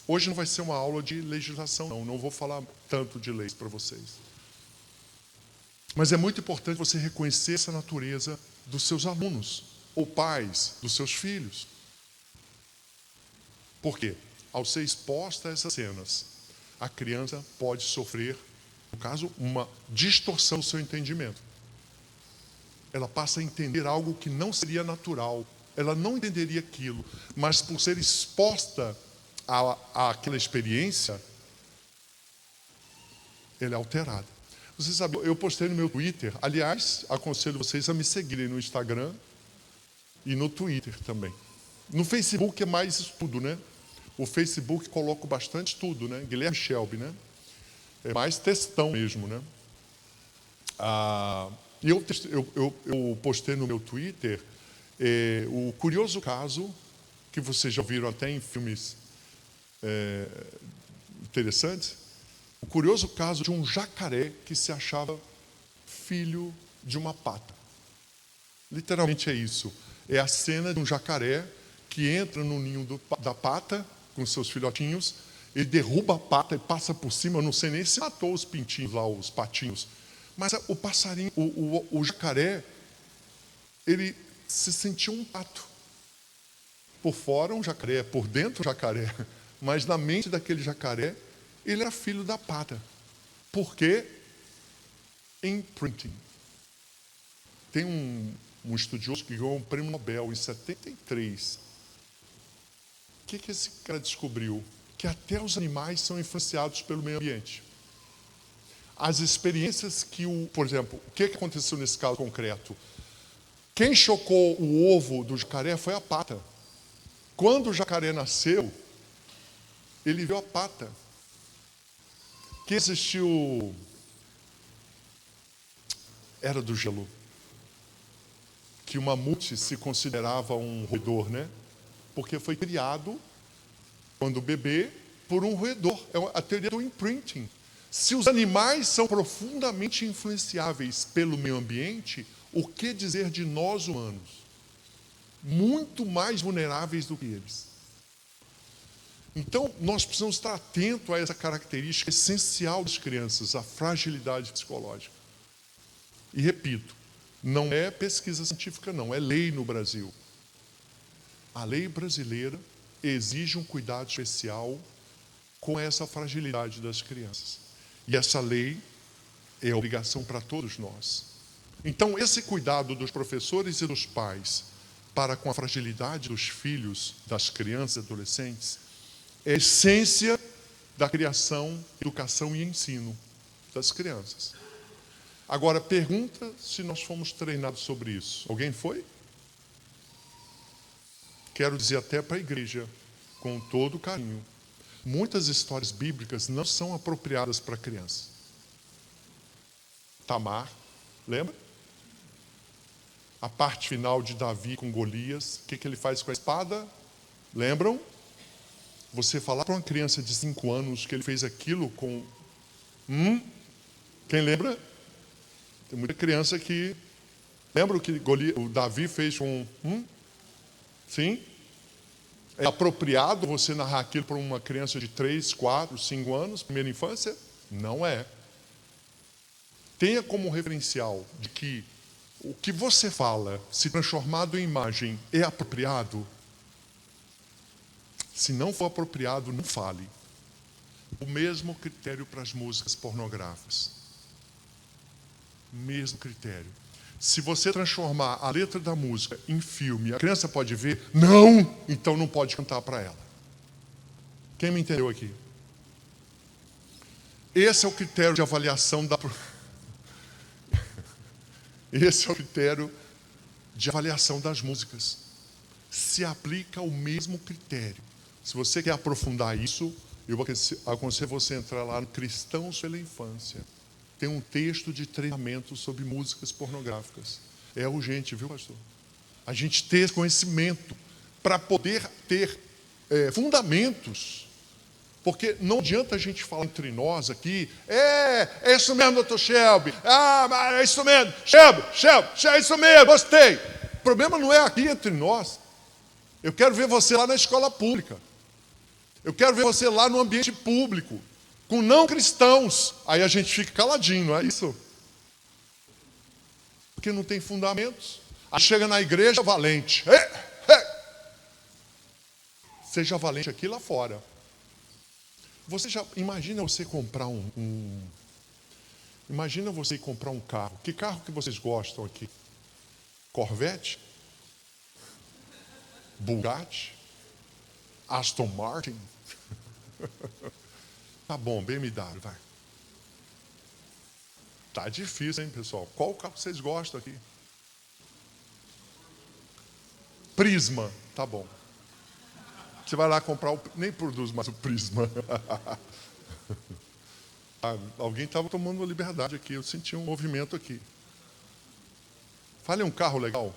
Hoje não vai ser uma aula de legislação, não vou falar tanto de leis para vocês. Mas é muito importante você reconhecer essa natureza dos seus alunos, ou pais dos seus filhos. Por quê? Ao ser exposta a essas cenas, a criança pode sofrer, no caso, uma distorção do seu entendimento. Ela passa a entender algo que não seria natural. Ela não entenderia aquilo, mas por ser exposta àquela experiência, ela é alterada. Você sabe, eu postei no meu Twitter, aliás, aconselho vocês a me seguirem no Instagram e no Twitter também. No Facebook é mais estudo, né? O Facebook coloca bastante estudo, né? Guilherme Shelby, né? É mais textão mesmo, né? E eu postei no meu Twitter o curioso caso, que vocês já viram até em filmes interessantes, o curioso caso de um jacaré que se achava filho de uma pata. Literalmente é isso. É a cena de um jacaré que entra no ninho da pata com seus filhotinhos, ele derruba a pata e passa por cima, eu não sei nem se matou os pintinhos lá, os patinhos, mas o passarinho, o jacaré, ele se sentia um pato. Por fora um jacaré, por dentro um jacaré, mas na mente daquele jacaré, ele era filho da pata. Por quê? Imprinting. Tem um estudioso que ganhou um prêmio Nobel em 73. O que esse cara descobriu? Que até os animais são influenciados pelo meio ambiente. As experiências por exemplo, o que aconteceu nesse caso concreto? Quem chocou o ovo do jacaré foi a pata. Quando o jacaré nasceu, ele viu a pata. Quem assistiu Era do Gelo? Que o mamute se considerava um roedor, né? Porque foi criado, quando bebê, por um roedor. É a teoria do imprinting. Se os animais são profundamente influenciáveis pelo meio ambiente, o que dizer de nós humanos? Muito mais vulneráveis do que eles. Então, nós precisamos estar atentos a essa característica essencial das crianças, a fragilidade psicológica. E repito, não é pesquisa científica, não, é lei no Brasil. A lei brasileira exige um cuidado especial com essa fragilidade das crianças. E essa lei é obrigação para todos nós. Então, esse cuidado dos professores e dos pais para com a fragilidade dos filhos, das crianças e adolescentes, é a essência da criação, educação e ensino das crianças. Agora, pergunta se nós fomos treinados sobre isso. Alguém foi? Quero dizer até para a igreja, com todo carinho, muitas histórias bíblicas não são apropriadas para criança. Tamar, lembra? A parte final de Davi com Golias, o que ele faz com a espada? Lembram? Você falar para uma criança de 5 anos que ele fez aquilo com... Quem lembra? Tem muita criança que... Lembra o que o Davi fez com... Sim? É apropriado você narrar aquilo para uma criança de 3, 4, 5 anos, primeira infância? Não é. Tenha como referencial de que o que você fala, se transformado em imagem, é apropriado. Se não for apropriado, não fale. O mesmo critério para as músicas pornográficas. Mesmo critério. Se você transformar a letra da música em filme, a criança pode ver? Não! Então não pode cantar para ela. Quem me entendeu aqui? Esse é o critério de avaliação da... Esse é o critério de avaliação das músicas. Se aplica o mesmo critério. Se você quer aprofundar isso, eu aconselho você a entrar lá no Cristãos pela Infância. Tem um texto de treinamento sobre músicas pornográficas. É urgente, viu, pastor? A gente ter esse conhecimento para poder ter fundamentos. Porque não adianta a gente falar entre nós aqui, é isso mesmo, doutor Shelby. Mas é isso mesmo, Shelby, é isso mesmo, gostei. O problema não é aqui entre nós. Eu quero ver você lá na escola pública. Eu quero ver você lá no ambiente público, com não cristãos. Aí a gente fica caladinho, não é isso? Porque não tem fundamentos. Aí chega na igreja valente. Seja valente aqui e lá fora. Você já imagina você comprar Imagina você comprar um carro. Que carro que vocês gostam aqui? Corvette? Bugatti? Aston Martin? Tá bom, BMW, vai. Tá difícil, hein, pessoal? Qual carro vocês gostam aqui? Prisma, tá bom. Você vai lá comprar nem produz mais o Prisma. Alguém estava tomando uma liberdade aqui, eu senti um movimento aqui. Fale um carro legal.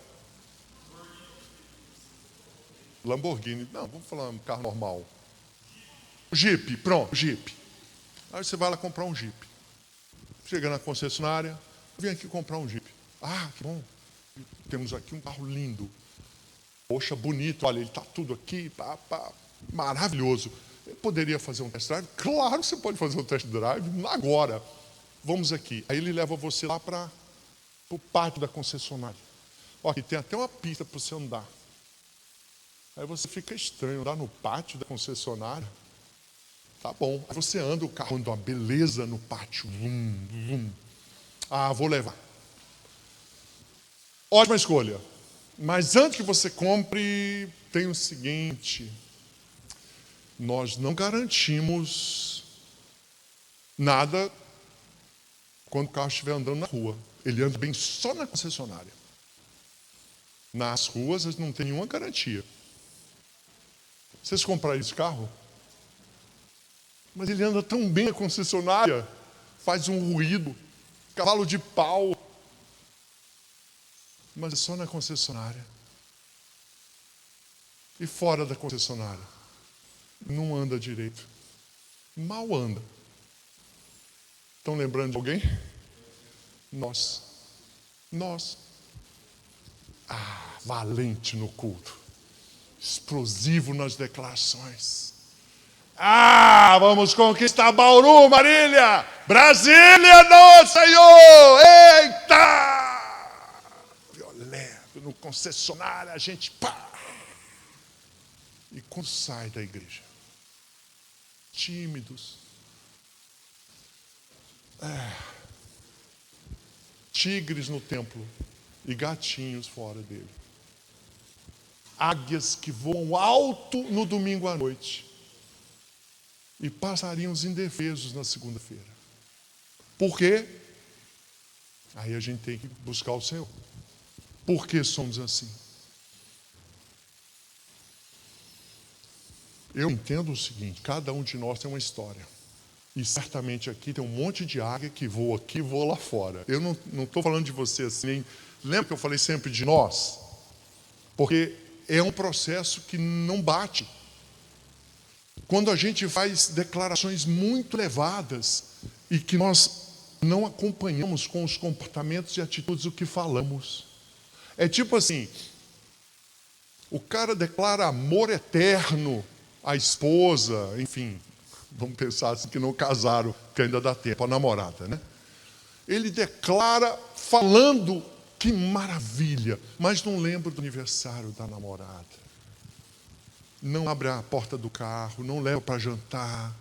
Lamborghini. Não, vamos falar um carro normal. Jeep, pronto, Jeep. Aí você vai lá comprar um Jeep. Chega na concessionária, vem aqui comprar um Jeep. Que bom. Temos aqui um carro lindo. Poxa, bonito, olha, ele está tudo aqui, maravilhoso. Eu poderia fazer um test drive? Claro que você pode fazer um test drive agora. Vamos aqui. Aí ele leva você lá para o pátio da concessionária. Ó, aqui tem até uma pista para você andar. Aí você fica estranho, andar no pátio da concessionária. Tá bom. Aí você anda, o carro anda uma beleza no pátio. Vou levar. Ótima escolha. Mas antes que você compre, tem o seguinte: nós não garantimos nada quando o carro estiver andando na rua. Ele anda bem só na concessionária. Nas ruas, não tem nenhuma garantia. Vocês compraram esse carro? Mas ele anda tão bem na concessionária, faz um ruído, cavalo de pau. Mas é só na concessionária. E fora da concessionária, não anda direito. Mal anda. Estão lembrando de alguém? Nós. Valente no culto. Explosivo nas declarações. Vamos conquistar Bauru, Marília! Brasília do Senhor! Eita! Violento, no concessionário, a gente pá! E quando sai da igreja? Tímidos. Tigres no templo e gatinhos fora dele. Águias que voam alto no domingo à noite e passarinhos indefesos na segunda-feira. Por quê? Aí a gente tem que buscar o Senhor. Por que somos assim? Eu entendo o seguinte: cada um de nós tem uma história. E certamente aqui tem um monte de águia que voa aqui e voa lá fora. Eu não estou falando de você assim. Lembra que eu falei sempre de nós? Porque é um processo que não bate. Quando a gente faz declarações muito elevadas e que nós não acompanhamos com os comportamentos e atitudes o que falamos. É tipo assim, o cara declara amor eterno à esposa, enfim, vamos pensar assim que não casaram, que ainda dá tempo, a namorada, né? Ele declara falando que maravilha, mas não lembra do aniversário da namorada. Não abre a porta do carro, não leva para jantar.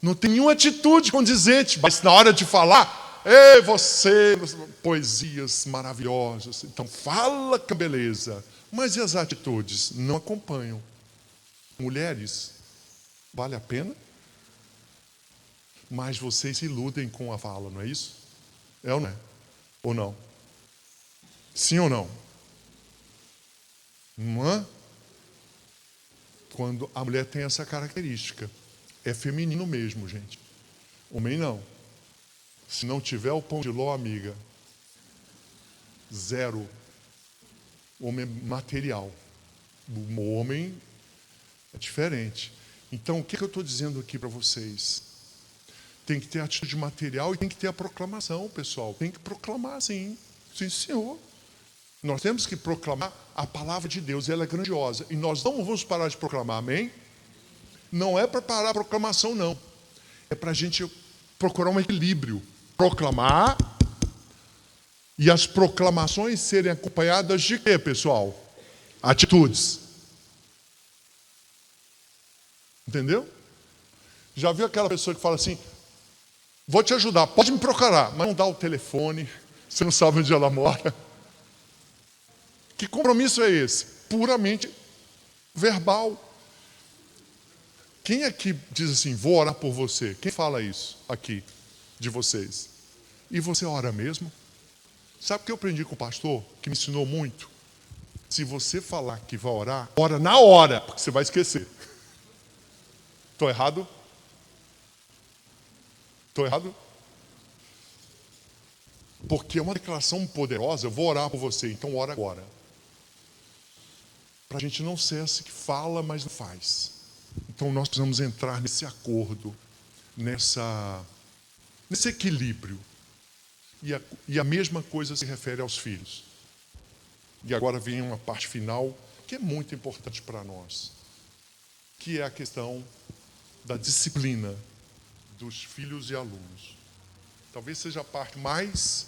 Não tem nenhuma atitude condizente, mas na hora de falar, ei, você, poesias maravilhosas. Então fala com beleza, mas e as atitudes? Não acompanham. Mulheres, vale a pena? Mas vocês se iludem com a fala, não é isso? É ou não é? Ou não? Sim ou não? Não é? Quando a mulher tem essa característica. É feminino mesmo, gente. Homem não. Se não tiver o pão de ló, amiga, zero. Homem é material. O homem é diferente. Então, o que eu estou dizendo aqui para vocês? Tem que ter atitude material e tem que ter a proclamação, pessoal. Tem que proclamar, sim. Sim, senhor. Nós temos que proclamar a palavra de Deus. Ela é grandiosa. E nós não vamos parar de proclamar, amém? Não é para parar a proclamação, não. É para a gente procurar um equilíbrio. Proclamar e as proclamações serem acompanhadas de quê, pessoal? Atitudes. Entendeu? Já viu aquela pessoa que fala assim, vou te ajudar, pode me procurar, mas não dá o telefone, você não sabe onde ela mora. Que compromisso é esse? Puramente verbal. Quem aqui diz assim, vou orar por você? Quem fala isso aqui, de vocês? E você ora mesmo? Sabe o que eu aprendi com o pastor, que me ensinou muito? Se você falar que vai orar, ora na hora, porque você vai esquecer. Estou errado? Estou errado? Porque é uma declaração poderosa, eu vou orar por você, então ora agora. Para a gente não ser esse que fala, mas não faz. Então nós precisamos entrar nesse acordo, nesse equilíbrio. E a mesma coisa se refere aos filhos. E agora vem uma parte final que é muito importante para nós, que é a questão da disciplina dos filhos e alunos. Talvez seja a parte mais,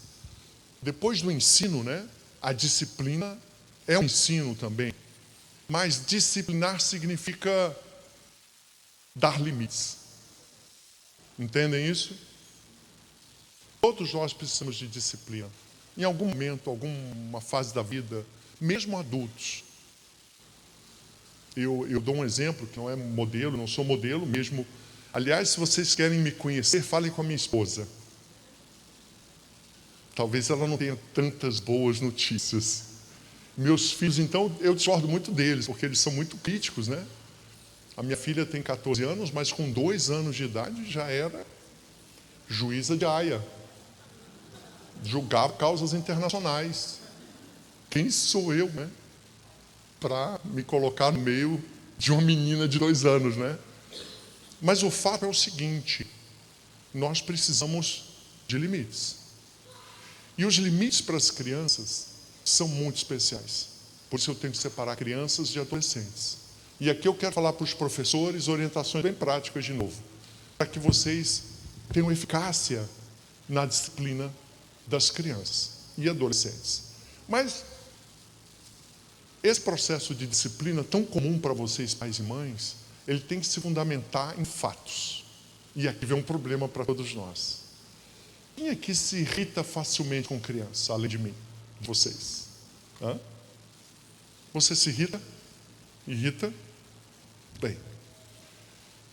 depois do ensino, né? A disciplina é um ensino também. Mas disciplinar significa dar limites. Entendem isso? Todos nós precisamos de disciplina. Em algum momento, alguma fase da vida, mesmo adultos. Eu dou um exemplo, que não é modelo, não sou modelo mesmo. Aliás, se vocês querem me conhecer, falem com a minha esposa. Talvez ela não tenha tantas boas notícias. Meus filhos, então, eu discordo muito deles, porque eles são muito críticos, né? A minha filha tem 14 anos, mas com 2 anos de idade já era juíza de Haia. Julgava causas internacionais. Quem sou eu, né? Para me colocar no meio de uma menina de 2 anos, né? Mas o fato é o seguinte: nós precisamos de limites. E os limites para as crianças são muito especiais. Por isso eu tenho que separar crianças de adolescentes. E aqui eu quero falar para os professores orientações bem práticas de novo, para que vocês tenham eficácia na disciplina das crianças e adolescentes. Mas esse processo de disciplina tão comum para vocês, pais e mães, ele tem que se fundamentar em fatos. E aqui vem um problema para todos nós. Quem aqui se irrita facilmente com criança, além de mim, de vocês? Hã? Você se irrita? Irrita? Bem,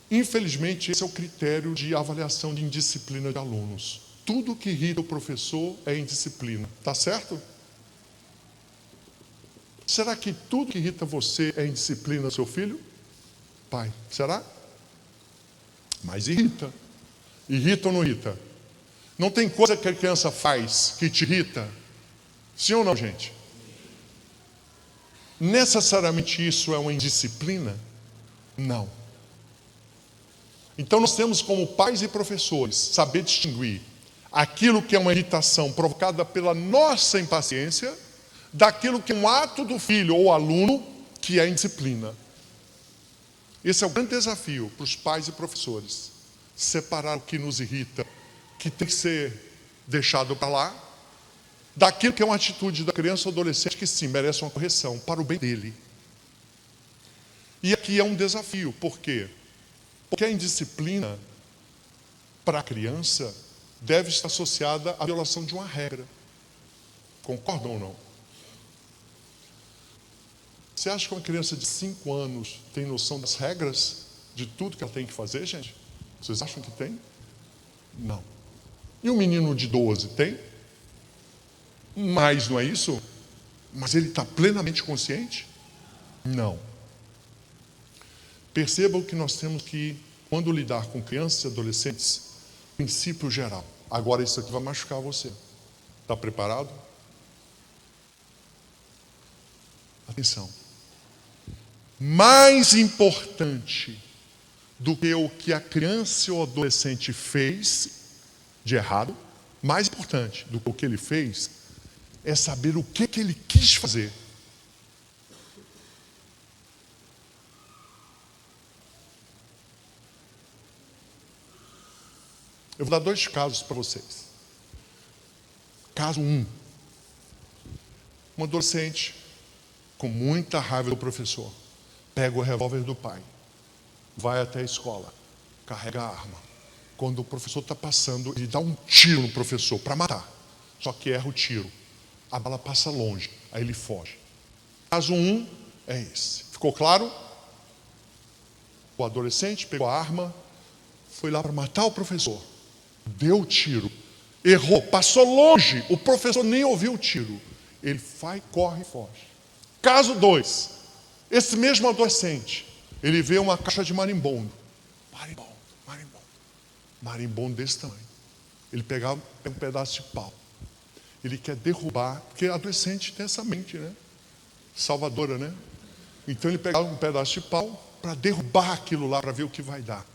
infelizmente esse é o critério de avaliação de indisciplina de alunos. Tudo que irrita o professor é indisciplina. Tá certo? Será que tudo que irrita você é indisciplina do seu filho? Pai, será? Mas irrita. Irrita ou não irrita? Não tem coisa que a criança faz que te irrita? Sim ou não, gente? Necessariamente isso é uma indisciplina? Não. Então nós temos como pais e professores saber distinguir aquilo que é uma irritação provocada pela nossa impaciência daquilo que é um ato do filho ou aluno que é indisciplina. Esse é o grande desafio para os pais e professores. Separar o que nos irrita, que tem que ser deixado para lá, daquilo que é uma atitude da criança ou adolescente que sim, merece uma correção, para o bem dele. E aqui é um desafio, por quê? Porque a indisciplina para a criança deve estar associada à violação de uma regra. Concordam ou não? Você acha que uma criança de 5 anos tem noção das regras, de tudo que ela tem que fazer, gente? Vocês acham que tem? Não. E um menino de 12 tem? Mas não é isso? Mas ele está plenamente consciente? Não. Percebam que nós temos que, quando lidar com crianças e adolescentes, princípio geral. Agora isso aqui vai machucar você. Está preparado? Atenção. Mais importante do que o que a criança ou adolescente fez de errado, mais importante do que o que ele fez, é saber o que ele quis fazer. Eu vou dar 2 casos para vocês. Caso 1. Um adolescente, com muita raiva do professor, pega o revólver do pai, vai até a escola, carrega a arma. Quando o professor está passando, ele dá um tiro no professor para matar. Só que erra o tiro. A bala passa longe, aí ele foge. Caso 1 é esse. Ficou claro? O adolescente pegou a arma, foi lá para matar o professor. Deu o tiro. Errou, passou longe. O professor nem ouviu o tiro. Ele vai, corre e foge. Caso 2. Esse mesmo adolescente, ele vê uma caixa de marimbondo. Marimbondo desse tamanho. Ele pega um pedaço de pau. Ele quer derrubar, porque adolescente tem essa mente, né? Salvadora, né? Então ele pega um pedaço de pau para derrubar aquilo lá, para ver o que vai dar.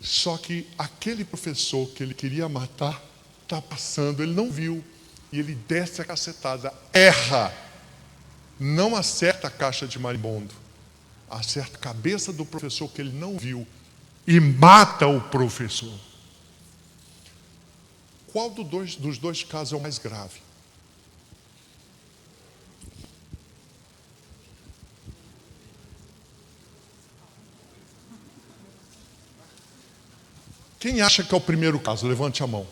Só que aquele professor que ele queria matar, está passando, ele não viu. E ele desce a cacetada, erra. Não acerta a caixa de marimbondo. Acerta a cabeça do professor que ele não viu. E mata o professor. Qual dos dois casos é o mais grave? Quem acha que é o primeiro caso? Levante a mão.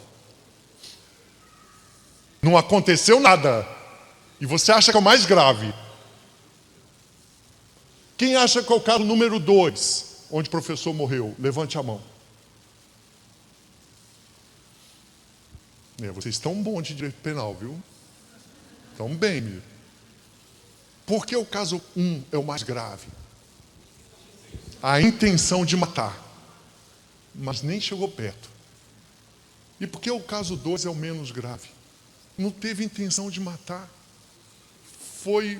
Não aconteceu nada. E você acha que é o mais grave? Quem acha que é o caso número 2, onde o professor morreu? Levante a mão. Vocês estão bons de direito penal, viu? Estão bem, meu. Por que o caso 1 é o mais grave? a intenção de matar, mas nem chegou perto. E por que o caso 2 é o menos grave? Não teve intenção de matar. Foi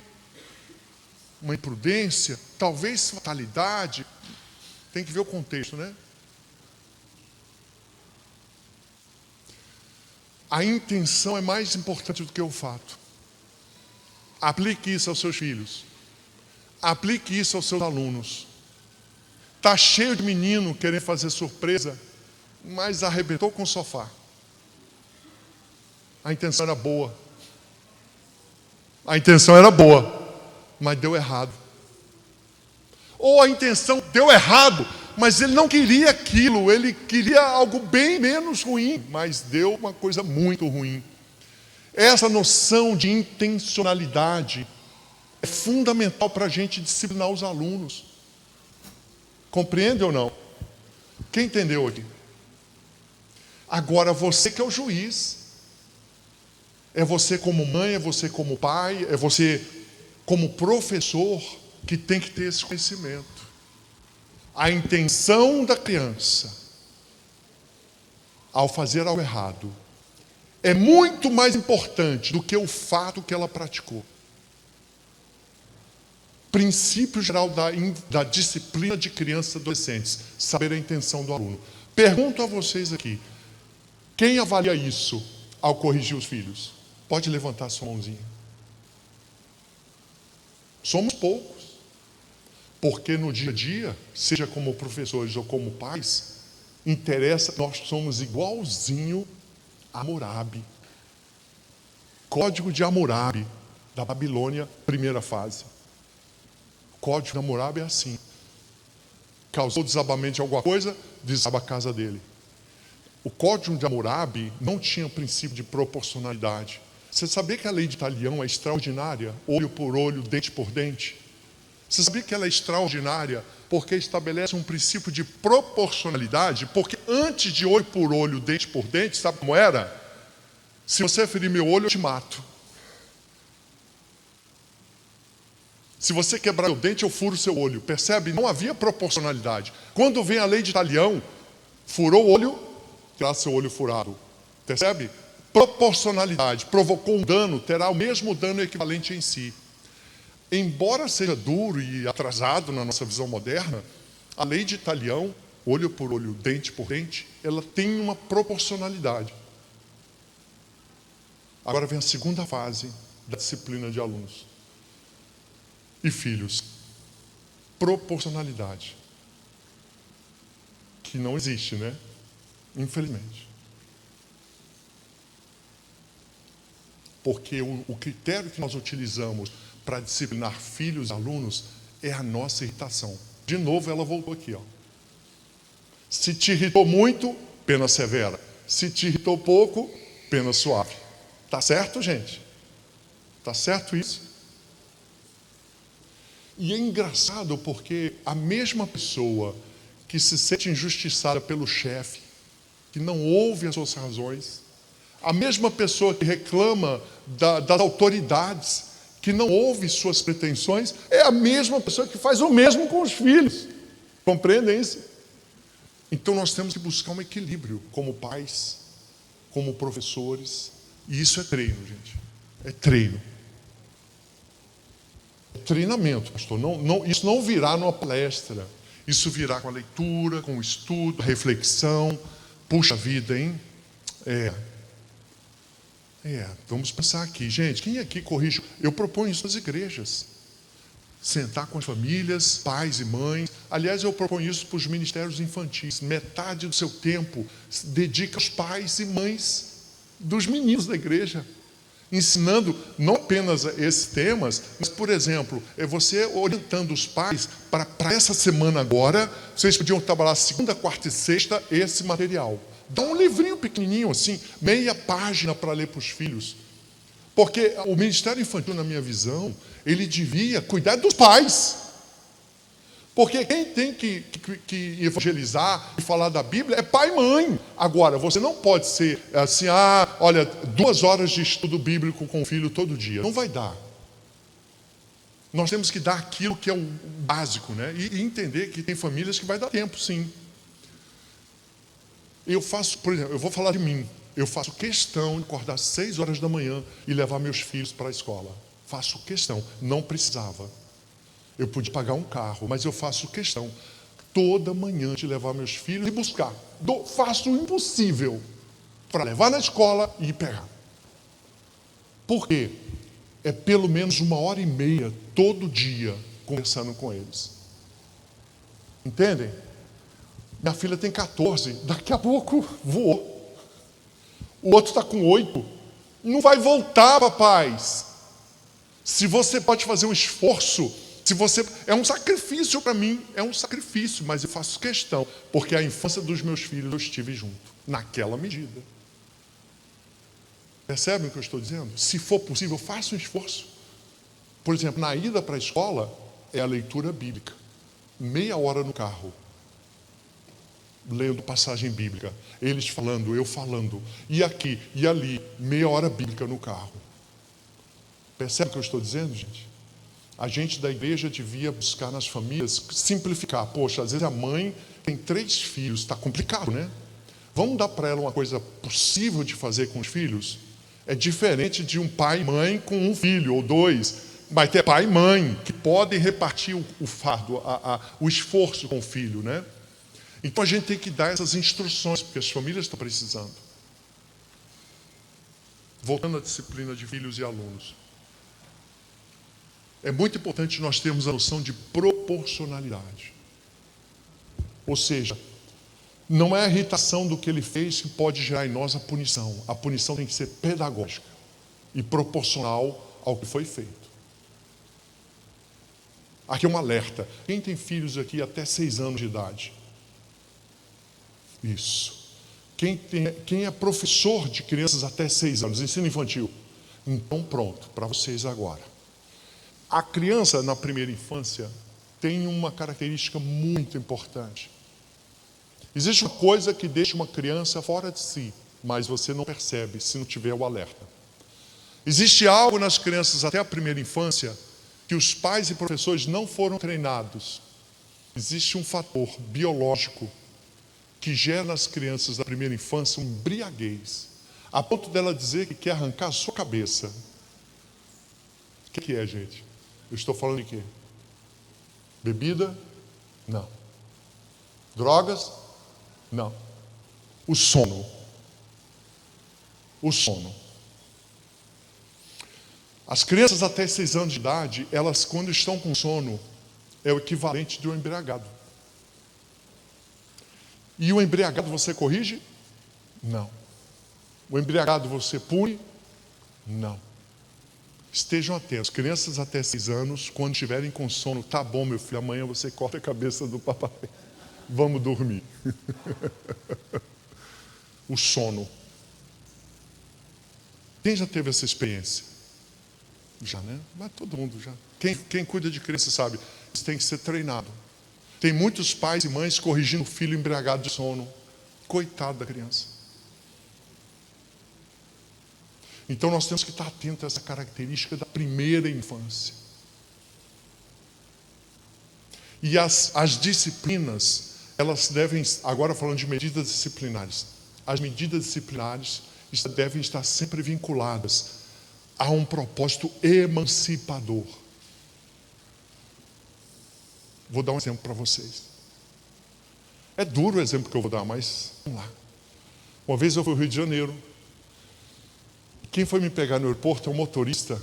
uma imprudência, talvez fatalidade. Tem que ver o contexto, né? A intenção é mais importante do que o fato. Aplique isso aos seus filhos. Aplique isso aos seus alunos. Está cheio de menino querendo fazer surpresa, mas arrebentou com o sofá. A intenção era boa. A intenção era boa, mas deu errado. Ou a intenção deu errado, mas ele não queria aquilo, ele queria algo bem menos ruim, mas deu uma coisa muito ruim. Essa noção de intencionalidade é fundamental para a gente disciplinar os alunos. Compreende ou não? Quem entendeu aqui? Agora você que é o juiz. É você como mãe, é você como pai, é você como professor que tem que ter esse conhecimento. A intenção da criança ao fazer algo errado é muito mais importante do que o fato que ela praticou. Princípio geral da disciplina de crianças e adolescentes, saber a intenção do aluno. Pergunto a vocês aqui, quem avalia isso ao corrigir os filhos? Pode levantar sua mãozinha. Somos poucos. Porque no dia a dia, seja como professores ou como pais, interessa, nós somos igualzinho a Hammurabi. Código de Hammurabi, da Babilônia, primeira fase. O código de Hammurabi é assim. Causou desabamento de alguma coisa, desaba a casa dele. O código de Hammurabi não tinha princípio de proporcionalidade. Você sabia que a lei de Talião é extraordinária? Olho por olho, dente por dente. Você sabia que ela é extraordinária porque estabelece um princípio de proporcionalidade? Porque antes de olho por olho, dente por dente, sabe como era? Se você ferir meu olho, eu te mato. Se você quebrar meu dente, eu furo seu olho. Percebe? Não havia proporcionalidade. Quando vem a lei de Talião, furou o olho, terá seu olho furado. Percebe? Proporcionalidade. Provocou um dano, terá o mesmo dano equivalente em si. Embora seja duro e atrasado na nossa visão moderna, a lei de Talião, olho por olho, dente por dente, ela tem uma proporcionalidade. Agora vem a segunda fase da disciplina de alunos e filhos. Proporcionalidade. Que não existe, né? Infelizmente. Porque o critério que nós utilizamos para disciplinar filhos e alunos é a nossa irritação. De novo, ela voltou aqui, ó. Se te irritou muito, pena severa. Se te irritou pouco, pena suave. Tá certo, gente? Tá certo isso? E é engraçado porque a mesma pessoa que se sente injustiçada pelo chefe, que não ouve as suas razões, a mesma pessoa que reclama das autoridades, que não ouve suas pretensões, é a mesma pessoa que faz o mesmo com os filhos. Compreendem isso? Então nós temos que buscar um equilíbrio como pais, como professores, e isso é treino, gente. É treino. É treinamento, pastor. Isso não virá numa palestra. Isso virá com a leitura, com o estudo, a reflexão. Puxa vida, hein? Vamos pensar aqui, gente, quem aqui corrige? Eu proponho isso nas igrejas. Sentar com as famílias, pais e mães. Aliás, eu proponho isso para os ministérios infantis. Metade do seu tempo se dedica aos pais e mães dos meninos da igreja. Ensinando não apenas esses temas, mas, por exemplo, é você orientando os pais para essa semana agora, vocês podiam trabalhar segunda, quarta e sexta esse material. Dá um livrinho pequenininho assim, meia página para ler para os filhos. Porque o ministério infantil, na minha visão, ele devia cuidar dos pais. Porque quem tem que evangelizar e falar da Bíblia é pai e mãe. Agora, você não pode ser assim, olha, 2 horas de estudo bíblico com o filho todo dia. Não vai dar. Nós temos que dar aquilo que é o básico, né? E entender que tem famílias que vai dar tempo, sim. Eu faço, por exemplo, eu vou falar de mim. Eu faço questão de acordar às 6 horas da manhã e levar meus filhos para a escola. Faço questão. Não precisava. Eu podia pagar um carro, mas eu faço questão toda manhã de levar meus filhos e buscar. Faço o impossível para levar na escola e ir pegar. Por quê? É pelo menos 1h30 todo dia conversando com eles. Entendem? Minha filha tem 14, daqui a pouco voou. O outro está com 8. Não vai voltar, papais. Se você pode fazer um esforço, é um sacrifício para mim, é um sacrifício, mas eu faço questão, porque a infância dos meus filhos eu estive junto, naquela medida. Percebem o que eu estou dizendo? Se for possível, faça um esforço. Por exemplo, na ida para a escola, é a leitura bíblica. Meia hora no carro, lendo passagem bíblica. Eles falando, eu falando. E aqui, e ali, meia hora bíblica no carro. Percebe o que eu estou dizendo, gente? A gente da igreja devia buscar nas famílias, simplificar. Poxa, às vezes a mãe tem 3 filhos, está complicado, né? Vamos dar para ela uma coisa possível de fazer com os filhos? É diferente de um pai e mãe com um filho ou 2. Vai ter pai e mãe que podem repartir o fardo, o esforço com o filho, né? Então a gente tem que dar essas instruções, porque as famílias estão precisando. Voltando à disciplina de filhos e alunos. É muito importante nós termos a noção de proporcionalidade. Ou seja, não é a irritação do que ele fez que pode gerar em nós a punição. A punição tem que ser pedagógica e proporcional ao que foi feito. Aqui é um alerta. Quem tem filhos aqui até 6 anos de idade? Isso. Quem é professor de crianças até 6 anos, ensino infantil? Então pronto, para vocês agora. A criança na primeira infância tem uma característica muito importante. Existe uma coisa que deixa uma criança fora de si, mas você não percebe se não tiver o alerta. Existe algo nas crianças até a primeira infância que os pais e professores não foram treinados. Existe um fator biológico que gera nas crianças da primeira infância uma embriaguez, a ponto dela dizer que quer arrancar a sua cabeça. O que é, gente? Eu estou falando de quê? Bebida? Não. Drogas? Não. O sono. O sono. As crianças até 6 anos de idade, elas quando estão com sono, é o equivalente de um embriagado. E o embriagado você corrige? Não. O embriagado você pune? Não. Estejam atentos. Crianças até 6 anos, quando estiverem com sono, tá bom, meu filho, amanhã você corta a cabeça do papai. Vamos dormir. O sono. Quem já teve essa experiência? Já, né? Mas todo mundo já. Quem cuida de criança sabe, isso tem que ser treinado. Tem muitos pais e mães corrigindo o filho embriagado de sono. Coitado da criança. Então nós temos que estar atentos a essa característica da primeira infância. E as disciplinas, elas devem, agora falando de medidas disciplinares, as medidas disciplinares devem estar sempre vinculadas a um propósito emancipador. Vou dar um exemplo para vocês. É duro o exemplo que eu vou dar, mas vamos lá. Uma vez eu fui ao Rio de Janeiro. Quem foi me pegar no aeroporto é um motorista,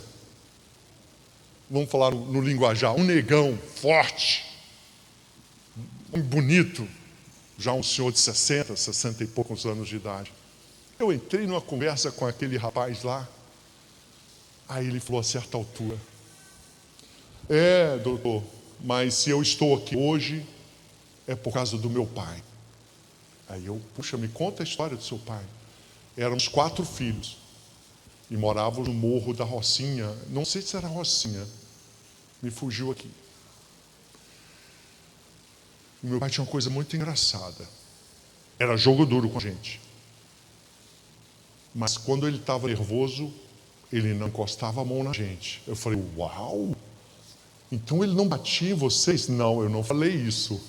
vamos falar no linguajar, um negão forte, bonito, já um senhor de 60 e poucos anos de idade. Eu entrei numa conversa com aquele rapaz lá, aí ele falou a certa altura: doutor, mas se eu estou aqui hoje, é por causa do meu pai. Aí eu, puxa, me conta a história do seu pai. Éramos 4 filhos. E morávamos no Morro da Rocinha. Não sei se era Rocinha. Me fugiu aqui. E meu pai tinha uma coisa muito engraçada. Era jogo duro com a gente. Mas quando ele estava nervoso, ele não encostava a mão na gente. Eu falei, uau! Então ele não batia em vocês? Não, eu não falei isso.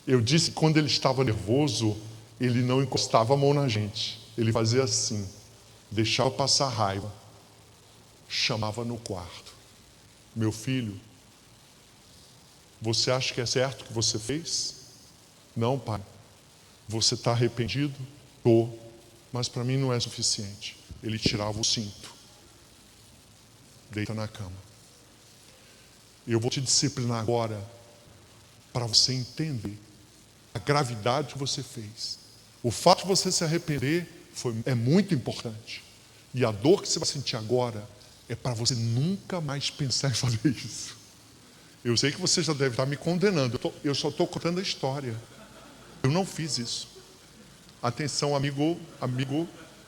Eu disse que quando ele estava nervoso, ele não encostava a mão na gente. Ele fazia assim, deixava passar raiva, chamava no quarto. Meu filho, você acha que é certo o que você fez? Não, pai. Você está arrependido? Estou. Mas para mim não é suficiente. Ele tirava o cinto. Deita na cama. Eu vou te disciplinar agora para você entender a gravidade que você fez. O fato de você se arrepender é muito importante. E a dor que você vai sentir agora é para você nunca mais pensar em fazer isso. Eu sei que você já deve estar me condenando. Eu só estou contando a história. Eu não fiz isso. Atenção, amigo,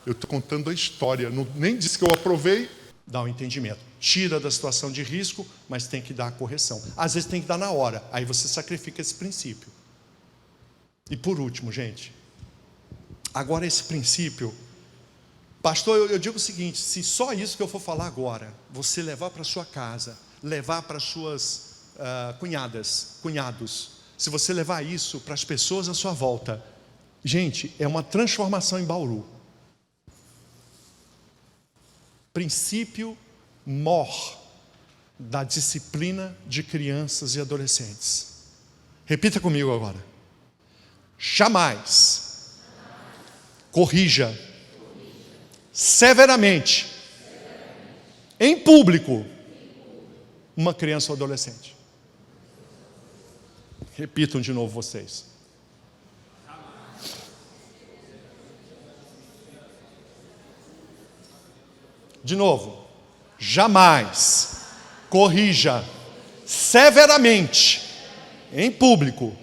eu estou contando a história. Nem disse que eu aprovei. Dá um entendimento. Tira da situação de risco, mas tem que dar a correção. Às vezes tem que dar na hora. Aí você sacrifica esse princípio. E por último, gente. Agora esse princípio. Pastor, eu digo o seguinte. Se só isso que eu for falar agora, você levar para sua casa, levar para suas cunhados. Se você levar isso para as pessoas à sua volta. Gente, é uma transformação em Bauru. Princípio mor da disciplina de crianças e adolescentes. Repita comigo agora. Jamais corrija severamente em público uma criança ou adolescente. Repitam de novo vocês. De novo, jamais corrija severamente em público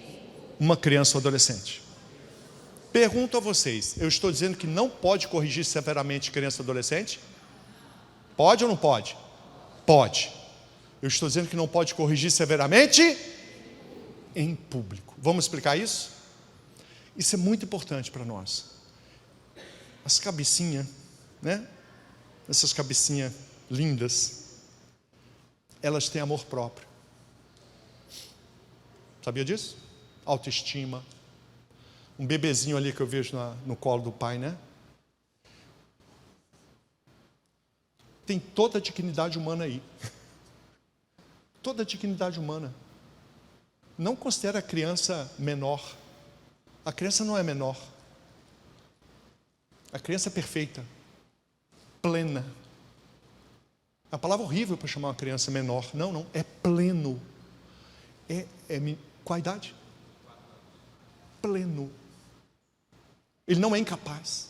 uma criança ou adolescente. Pergunto a vocês, eu estou dizendo que não pode corrigir severamente criança ou adolescente? Pode ou não pode? Pode. Eu estou dizendo que não pode corrigir severamente em público. Vamos explicar isso? Isso é muito importante para nós. As cabecinhas, né? Essas cabecinhas lindas, elas têm amor próprio. Sabia disso? Autoestima. Um bebezinho ali que eu vejo no colo do pai, né? Tem toda a dignidade humana aí. Toda a dignidade humana. Não considera a criança menor. A criança não é menor. A criança é perfeita. Plena. A palavra horrível para chamar uma criança menor. Não, é pleno. Qual a idade? Pleno. Ele não é incapaz.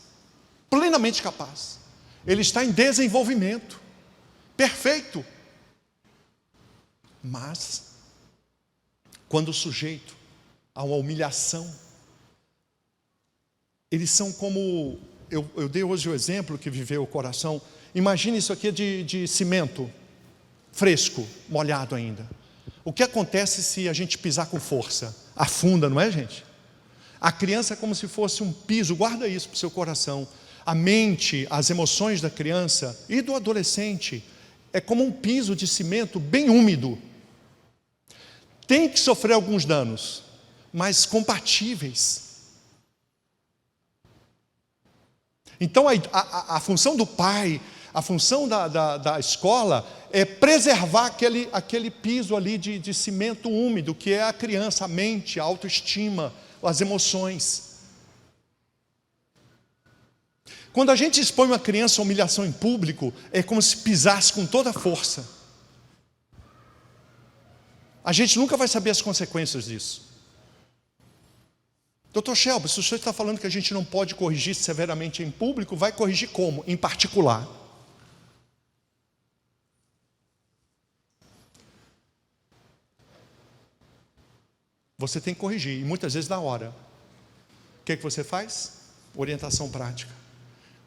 Plenamente capaz. Ele está em desenvolvimento. Perfeito. Mas, quando sujeito a uma humilhação, eles são como... Eu dei hoje o exemplo que viveu o coração. Imagine isso aqui de cimento, fresco, molhado ainda. O que acontece se a gente pisar com força? Afunda, não é, gente? A criança é como se fosse um piso, guarda isso para o seu coração. A mente, as emoções da criança e do adolescente é como um piso de cimento bem úmido. Tem que sofrer alguns danos, mas compatíveis. Então a função do pai, a função da escola é preservar aquele piso ali de cimento úmido, que é a criança, a mente, a autoestima, as emoções. Quando a gente expõe uma criança a humilhação em público, é como se pisasse com toda a força. A gente nunca vai saber as consequências disso. Dr. Shelby, se o senhor está falando que a gente não pode corrigir severamente em público, vai corrigir como? Em particular. Você tem que corrigir, e muitas vezes na hora. O que é que você faz? Orientação prática.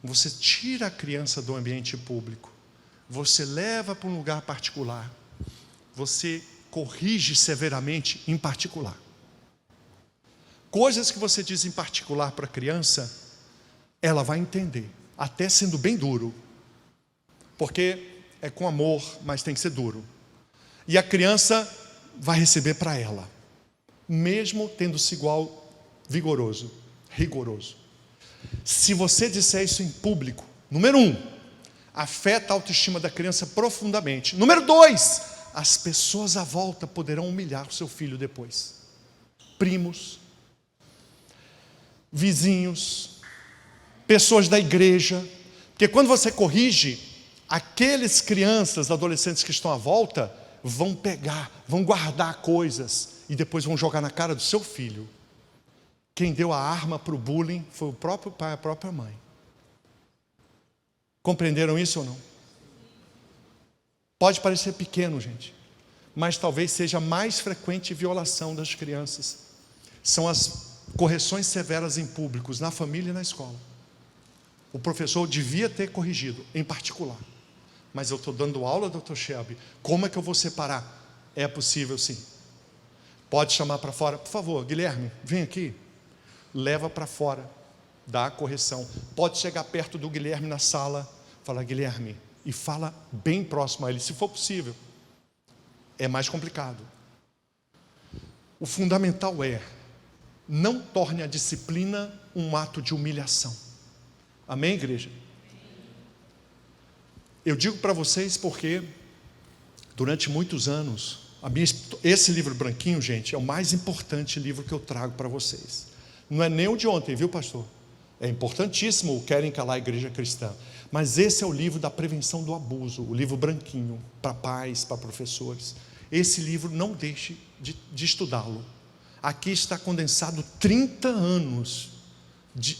Você tira a criança do ambiente público. Você leva para um lugar particular. Você corrige severamente em particular. Coisas que você diz em particular para a criança, ela vai entender, até sendo bem duro. Porque é com amor, mas tem que ser duro. E a criança vai receber para ela, mesmo tendo-se igual vigoroso, rigoroso. Se você disser isso em público, número 1, afeta a autoestima da criança profundamente. Número 2, as pessoas à volta poderão humilhar o seu filho depois. Primos, vizinhos, pessoas da igreja. Porque quando você corrige, aqueles crianças, adolescentes que estão à volta, vão pegar, vão guardar coisas e depois vão jogar na cara do seu filho. Quem deu a arma para o bullying foi o próprio pai, a própria mãe. Compreenderam isso ou não? Pode parecer pequeno, gente, mas talvez seja a mais frequente violação das crianças. São as correções severas em públicos, na família e na escola. O professor devia ter corrigido, em particular. Mas eu estou dando aula, Dr. Shelby, como é que eu vou separar? É possível sim. Pode chamar para fora, por favor, Guilherme, vem aqui. Leva para fora, dá a correção. Pode chegar perto do Guilherme na sala, fala, Guilherme, e fala bem próximo a ele, se for possível. É mais complicado. O fundamental é, não torne a disciplina um ato de humilhação. Amém, igreja? Eu digo para vocês porque, durante muitos anos, esse livro branquinho, gente, é o mais importante livro que eu trago para vocês. Não é nem o de ontem, viu, pastor? É importantíssimo o Querem Calar a Igreja Cristã. Mas esse é o livro da prevenção do abuso, o livro branquinho, para pais, para professores. Esse livro, não deixe de estudá-lo. Aqui está condensado 30 anos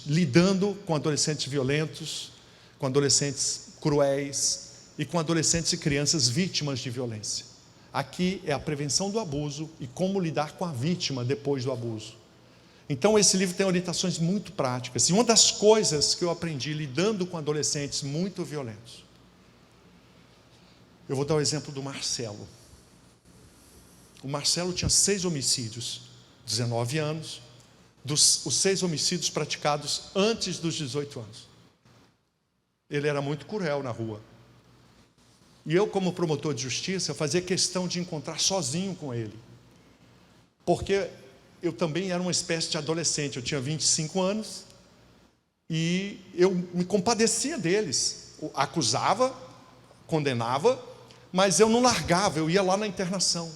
lidando com adolescentes violentos, com adolescentes cruéis e com adolescentes e crianças vítimas de violência. Aqui é a prevenção do abuso e como lidar com a vítima depois do abuso. Então esse livro tem orientações muito práticas. E uma das coisas que eu aprendi lidando com adolescentes muito violentos, eu vou dar o exemplo do Marcelo. O Marcelo tinha 6 homicídios, 19 anos, os 6 homicídios praticados antes dos 18 anos. Ele era muito cruel na rua. E eu, como promotor de justiça, eu fazia questão de encontrar sozinho com ele. Porque eu também era uma espécie de adolescente, eu tinha 25 anos, e eu me compadecia deles. Eu acusava, condenava, mas eu não largava, eu ia lá na internação.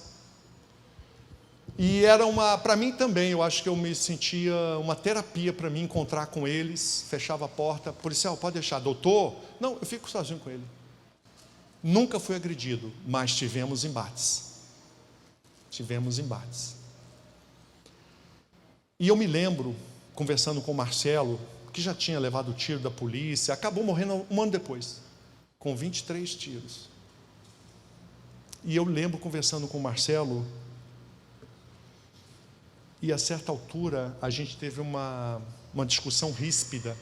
E era para mim também, eu acho que eu me sentia uma terapia para mim encontrar com eles, fechava a porta, policial, pode deixar, doutor? Não, eu fico sozinho com ele. Nunca fui agredido, mas tivemos embates. E eu me lembro, conversando com o Marcelo, que já tinha levado o tiro da polícia, acabou morrendo um ano depois, com 23 tiros. E eu lembro conversando com o Marcelo, e a certa altura a gente teve uma discussão ríspida.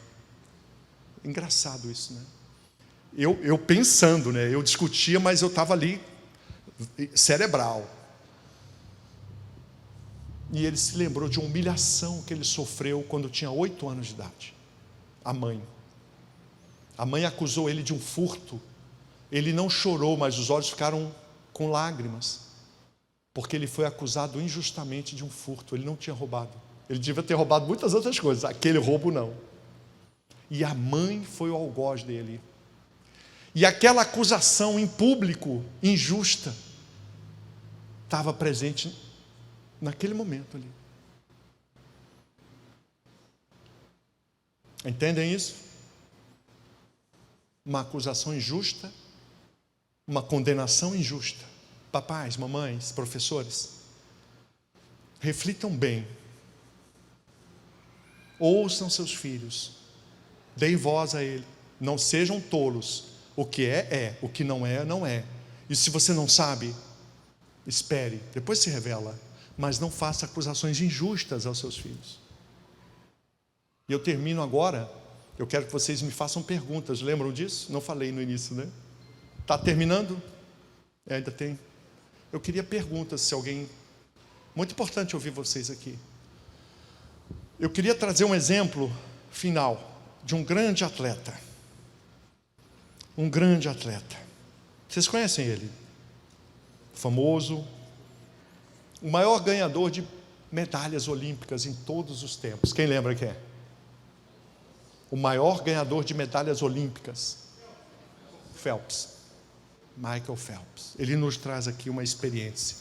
Engraçado isso, né? Eu pensando, né? Eu discutia, mas eu estava ali, cerebral. E ele se lembrou de uma humilhação que ele sofreu quando tinha 8 anos de idade. A mãe acusou ele de um furto. Ele não chorou, mas os olhos ficaram com lágrimas, porque ele foi acusado injustamente de um furto. Ele não tinha roubado. Ele devia ter roubado muitas outras coisas, aquele roubo não. E a mãe foi o algoz dele. E aquela acusação em público, injusta, estava presente naquele momento ali. Entendem isso? Uma acusação injusta, uma condenação injusta. Papais, mamães, professores, reflitam bem. Ouçam seus filhos. Deem voz a ele. Não sejam tolos. O que é, o que não é, não é. E se você não sabe, espere, depois se revela. Mas não faça acusações injustas aos seus filhos. E eu termino agora. Eu quero que vocês me façam perguntas. Lembram disso? Não falei no início, né? Está terminando? Ainda tem. Eu queria perguntas, se alguém... Muito importante ouvir vocês aqui. Eu queria trazer um exemplo final de um grande atleta. Um grande atleta. Vocês conhecem ele? famoso, o maior ganhador de medalhas olímpicas em todos os tempos. Quem lembra quem é? O maior ganhador de medalhas olímpicas, Phelps, Michael Phelps. Ele nos traz aqui uma experiência.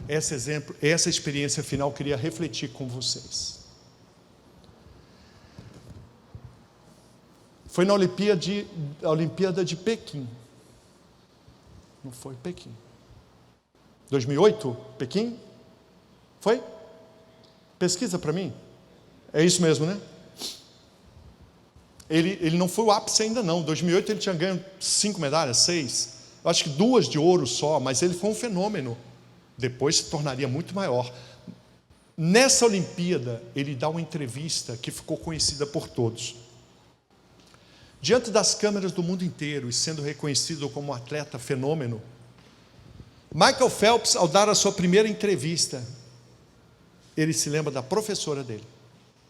Essa experiência final eu queria refletir com vocês. Foi na Olimpíada de Pequim. Não foi Pequim? 2008? Pequim? Foi? Pesquisa para mim. É isso mesmo, né? Ele não foi o ápice ainda não. Em 2008 ele tinha ganho 5 medalhas, 6. Eu acho que 2 de ouro só, mas ele foi um fenômeno. Depois se tornaria muito maior. Nessa Olimpíada, ele dá uma entrevista que ficou conhecida por todos. Diante das câmeras do mundo inteiro e sendo reconhecido como um atleta fenômeno, Michael Phelps, ao dar a sua primeira entrevista, ele se lembra da professora dele.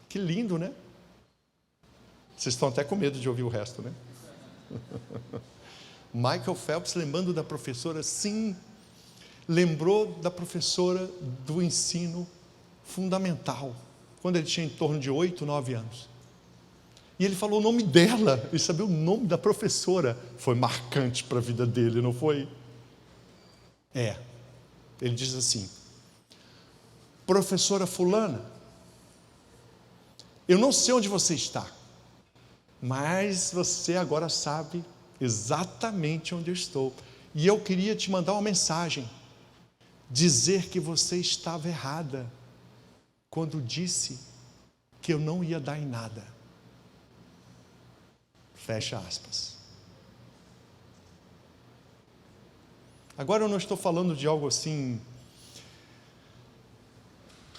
Que lindo, né? Vocês estão até com medo de ouvir o resto, né? Michael Phelps, lembrando da professora, sim, lembrou da professora do ensino fundamental, quando ele tinha em torno de 8, 9 anos. E ele falou o nome dela, ele sabia o nome da professora. Foi marcante para a vida dele, não foi? Ele diz assim: professora fulana, eu não sei onde você está, mas você agora sabe exatamente onde eu estou. E eu queria te mandar uma mensagem, dizer que você estava errada quando disse que eu não ia dar em nada. Fecha aspas. Agora eu não estou falando de algo assim,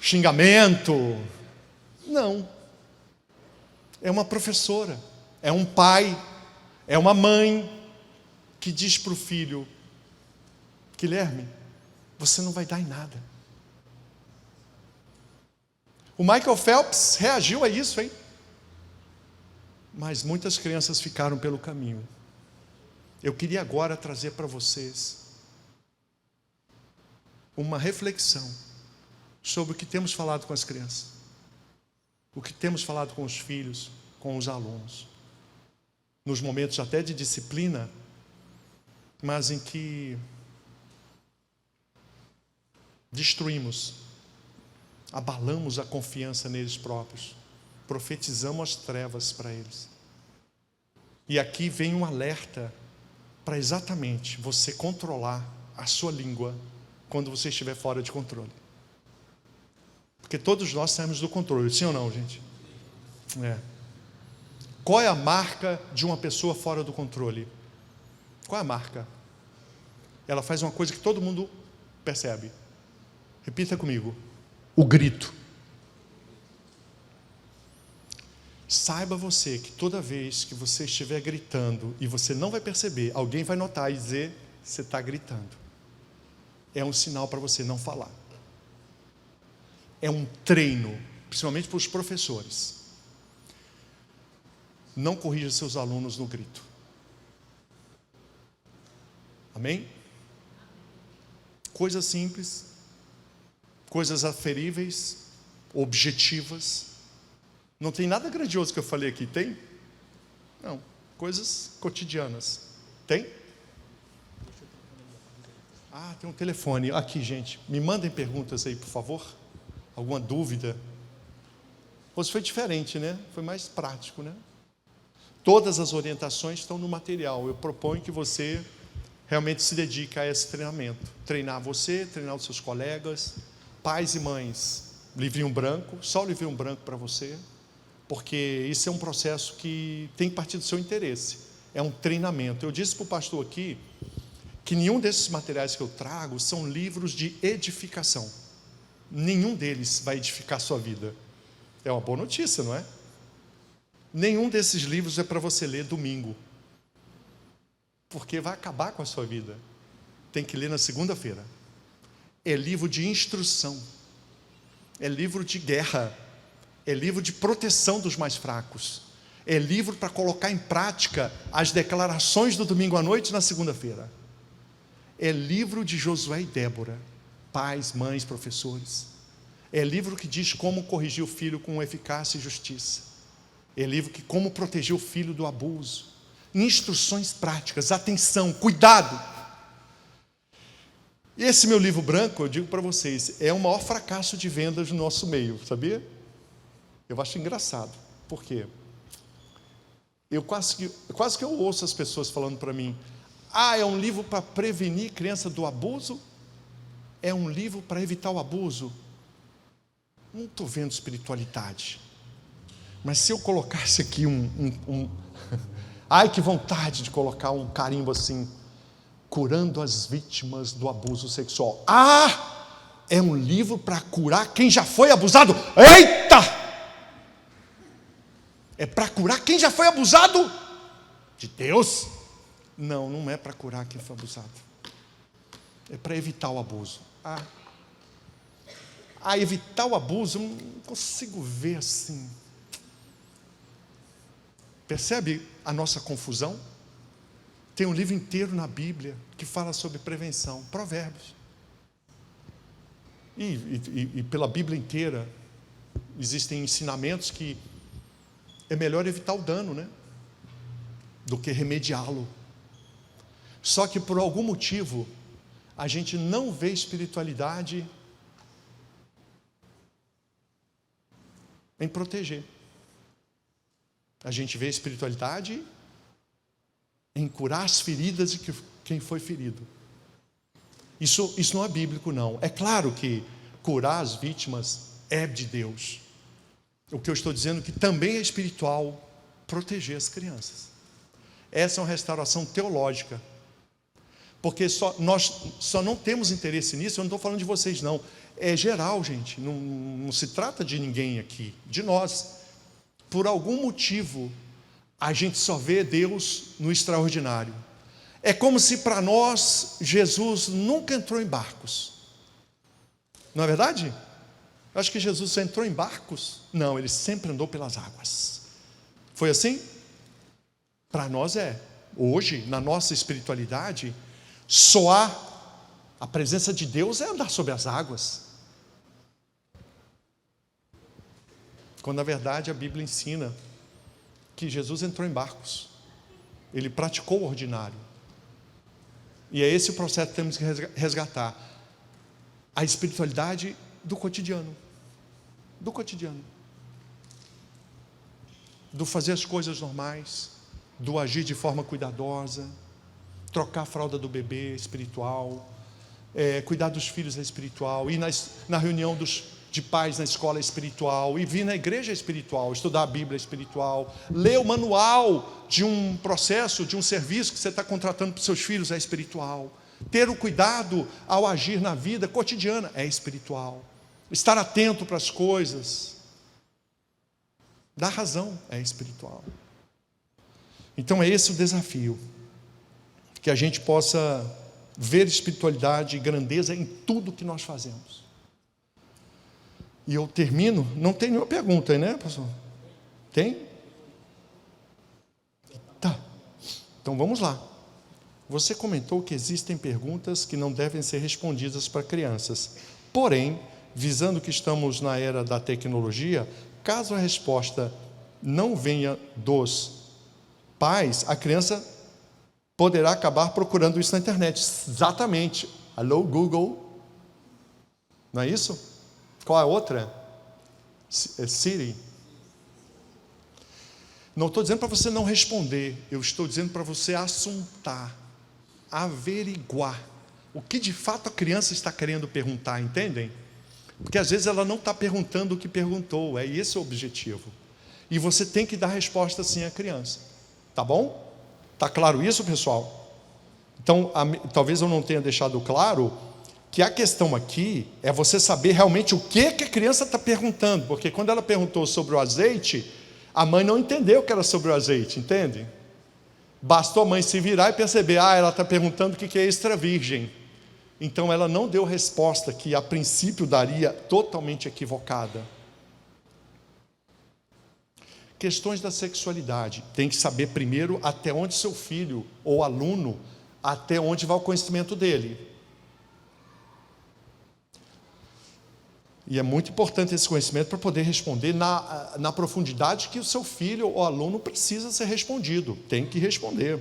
xingamento. Não. É uma professora, é um pai, é uma mãe que diz para o filho: Guilherme, você não vai dar em nada. O Michael Phelps reagiu a isso, hein? Mas muitas crianças ficaram pelo caminho. Eu queria agora trazer para vocês uma reflexão sobre o que temos falado com as crianças, o que temos falado com os filhos, com os alunos, nos momentos até de disciplina, mas em que destruímos, abalamos a confiança neles próprios, profetizamos as trevas para eles. E aqui vem um alerta para exatamente você controlar a sua língua quando você estiver fora de controle. Porque todos nós saímos do controle, sim ou não, gente? Qual é a marca de uma pessoa fora do controle? Qual é a marca? Ela faz uma coisa que todo mundo percebe. Repita comigo: o grito. Saiba você que toda vez que você estiver gritando e você não vai perceber, alguém vai notar e dizer: você está gritando. É um sinal para você não falar. É um treino, principalmente para os professores. Não corrija seus alunos no grito. Amém? Coisas simples, coisas aferíveis, objetivas. Não tem nada grandioso que eu falei aqui, tem? Não, coisas cotidianas. Tem? Tem um telefone. Aqui, gente, me mandem perguntas aí, por favor. Alguma dúvida? Hoje foi diferente, né? Foi mais prático, né? Todas as orientações estão no material. Eu proponho que você realmente se dedique a esse treinamento. Treinar você, treinar os seus colegas, pais e mães. Livrinho branco, só o livrinho branco para você, porque isso é um processo que tem que partir do seu interesse. É um treinamento. Eu disse para o pastor aqui que nenhum desses materiais que eu trago são livros de edificação. Nenhum deles vai edificar a sua vida. É uma boa notícia, não é? Nenhum desses livros é para você ler domingo, porque vai acabar com a sua vida. Tem que ler na segunda-feira. É livro de instrução, é livro de guerra, é livro de proteção dos mais fracos, é livro para colocar em prática as declarações do domingo à noite na segunda-feira. É livro de Josué e Débora, pais, mães, professores. É livro que diz como corrigir o filho com eficácia e justiça. É livro que como proteger o filho do abuso. Instruções práticas, atenção, cuidado. Esse meu livro branco, eu digo para vocês, é o maior fracasso de vendas no nosso meio, sabia? Eu acho engraçado. Por quê? Eu quase que eu ouço as pessoas falando para mim: é um livro para prevenir criança do abuso? É um livro para evitar o abuso? Não estou vendo espiritualidade. Mas se eu colocasse aqui ai, que vontade de colocar um carimbo assim: curando as vítimas do abuso sexual. É um livro para curar quem já foi abusado. Eita! É para curar quem já foi abusado de Deus? Não, não é para curar quem foi abusado. É para evitar o abuso. Evitar o abuso, eu não consigo ver assim. Percebe a nossa confusão? Tem um livro inteiro na Bíblia que fala sobre prevenção, Provérbios. E pela Bíblia inteira existem ensinamentos que é melhor evitar o dano, né? Do que remediá-lo. Só que por algum motivo a gente não vê espiritualidade em proteger. A gente vê espiritualidade em curar as feridas de quem foi ferido. Isso não é bíblico, não. É claro que curar as vítimas é de Deus. O que eu estou dizendo é que também é espiritual proteger as crianças. Essa é uma restauração teológica. Porque nós só não temos interesse nisso. Eu não estou falando de vocês, não. É geral, gente. Não se trata de ninguém aqui, de nós. Por algum motivo, a gente só vê Deus no extraordinário. É como se para nós Jesus nunca entrou em barcos. Não é verdade? Eu acho que Jesus só entrou em barcos. Não, ele sempre andou pelas águas. Foi assim? Para nós é. Hoje, na nossa espiritualidade, a presença de Deus é andar sobre as águas. Quando na verdade a Bíblia ensina que Jesus entrou em barcos. Ele praticou o ordinário. E é esse o processo que temos que resgatar. A espiritualidade do cotidiano. Do cotidiano. Do fazer as coisas normais. Do agir de forma cuidadosa. Trocar a fralda do bebê espiritual. Cuidar dos filhos é espiritual. Ir na reunião de pais na escola espiritual. E vir na igreja espiritual. Estudar a Bíblia espiritual. Ler o manual de um processo, de um serviço que você está contratando para os seus filhos é espiritual. Ter o cuidado ao agir na vida cotidiana é espiritual. Estar atento para as coisas, dar razão é espiritual. Então é esse o desafio, que a gente possa ver espiritualidade e grandeza em tudo que nós fazemos. E eu termino, não tem nenhuma pergunta aí, né, pastor? Tem? Tá, então vamos lá. Você comentou que existem perguntas que não devem ser respondidas para crianças. Porém, visando que estamos na era da tecnologia, caso a resposta não venha dos pais, a criança poderá acabar procurando isso na internet. Exatamente. Alô, Google. Não é isso? Qual é a outra? Siri. Não estou dizendo para você não responder. Eu estou dizendo para você assuntar, averiguar o que de fato a criança está querendo perguntar, entendem? Porque às vezes ela não está perguntando o que perguntou. É esse o objetivo. E você tem que dar resposta sim à criança. Tá bom? Tá claro isso, pessoal? Então, talvez eu não tenha deixado claro que a questão aqui é você saber realmente o que a criança está perguntando. Porque quando ela perguntou sobre o azeite, a mãe não entendeu que era sobre o azeite, entende? Bastou a mãe se virar e perceber, ela está perguntando o que é extra virgem. Então ela não deu resposta que a princípio daria totalmente equivocada. Questões da sexualidade. Tem que saber primeiro até onde seu filho ou aluno até onde vai o conhecimento dele. E é muito importante esse conhecimento para poder responder na profundidade que o seu filho ou aluno precisa ser respondido. Tem que responder.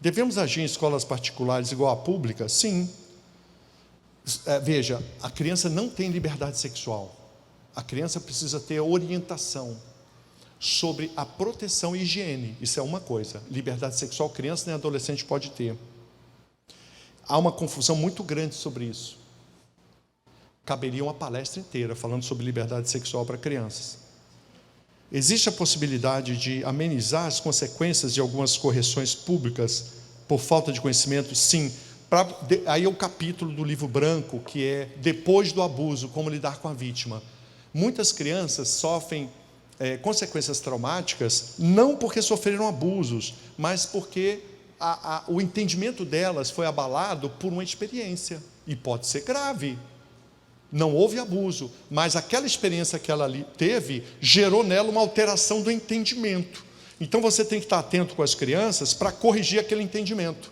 Devemos agir em escolas particulares igual à pública? Sim. Veja, a criança não tem liberdade sexual. A criança precisa ter orientação sobre a proteção e higiene. Isso é uma coisa. Liberdade sexual, criança nem adolescente pode ter. Há uma confusão muito grande sobre isso. Caberia uma palestra inteira falando sobre liberdade sexual para crianças. Existe a possibilidade de amenizar as consequências de algumas correções públicas por falta de conhecimento? Sim. Aí é o capítulo do livro branco, que é depois do abuso, como lidar com a vítima. Muitas crianças sofrem consequências traumáticas, não porque sofreram abusos, mas porque o entendimento delas foi abalado por uma experiência, e pode ser grave. Não houve abuso, mas aquela experiência que ela teve gerou nela uma alteração do entendimento. Então você tem que estar atento com as crianças para corrigir aquele entendimento.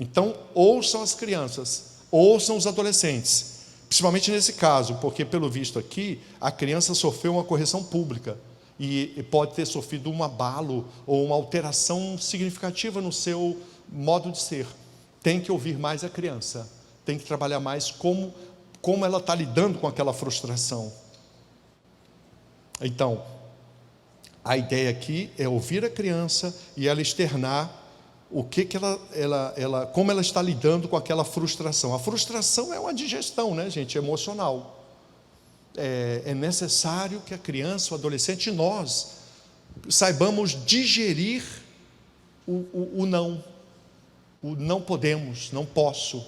Então, ouçam as crianças, ouçam os adolescentes, principalmente nesse caso, porque pelo visto aqui, a criança sofreu uma correção pública e pode ter sofrido um abalo ou uma alteração significativa no seu modo de ser. Tem que ouvir mais a criança. Tem que trabalhar mais como ela está lidando com aquela frustração. Então, a ideia aqui é ouvir a criança e ela externar como ela está lidando com aquela frustração. A frustração é uma digestão, né, gente, emocional. É necessário que a criança, o adolescente, nós saibamos digerir o não. O não podemos, não posso.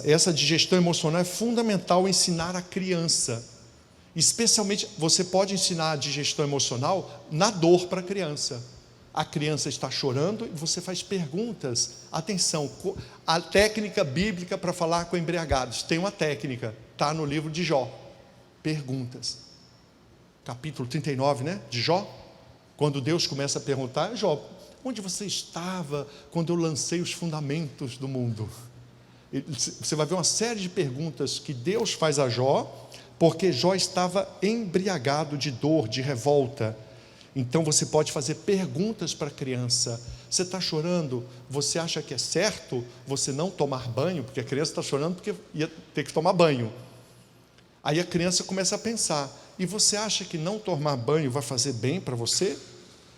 Essa digestão emocional é fundamental ensinar a criança. Especialmente, você pode ensinar a digestão emocional na dor para a criança. A criança está chorando e você faz perguntas. Atenção, a técnica bíblica para falar com embriagados. Tem uma técnica, está no livro de Jó. Perguntas. Capítulo 39, né, de Jó. Quando Deus começa a perguntar: Jó, onde você estava quando eu lancei os fundamentos do mundo? Você vai ver uma série de perguntas que Deus faz a Jó, porque Jó estava embriagado de dor, de revolta. Então você pode fazer perguntas para a criança. Você está chorando? Você acha que é certo você não tomar banho? Porque a criança está chorando porque ia ter que tomar banho. Aí a criança começa a pensar: e você acha que não tomar banho vai fazer bem para você?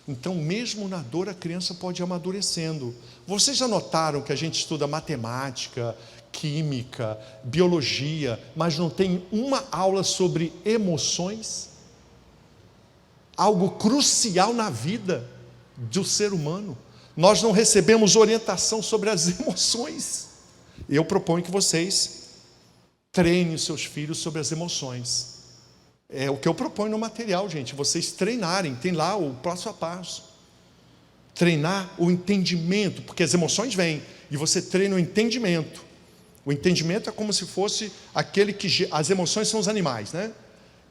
Então, mesmo na dor, a criança pode ir amadurecendo. Vocês já notaram que a gente estuda matemática, química, biologia, mas não tem uma aula sobre emoções? Algo crucial na vida do ser humano. Nós não recebemos orientação sobre as emoções. Eu proponho que vocês treinem os seus filhos sobre as emoções. É o que eu proponho no material, gente. Vocês treinarem, tem lá o passo a passo. Treinar o entendimento, porque as emoções vêm, e você treina o entendimento. O entendimento é como se fosse aquele que... As emoções são os animais, né?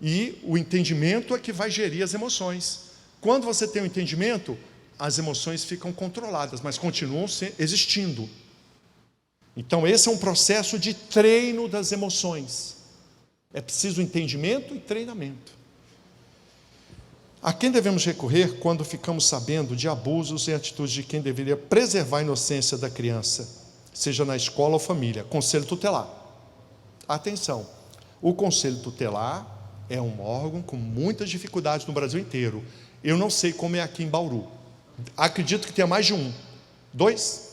E o entendimento é que vai gerir as emoções. Quando você tem o entendimento, as emoções ficam controladas, mas continuam existindo. Então esse é um processo de treino das emoções. É preciso entendimento e treinamento. A quem devemos recorrer quando ficamos sabendo de abusos e atitudes de quem deveria preservar a inocência da criança, seja na escola ou família? Conselho tutelar. Atenção, o conselho tutelar é um órgão com muitas dificuldades no Brasil inteiro. Eu não sei como é aqui em Bauru. Acredito que tenha mais de um. 2?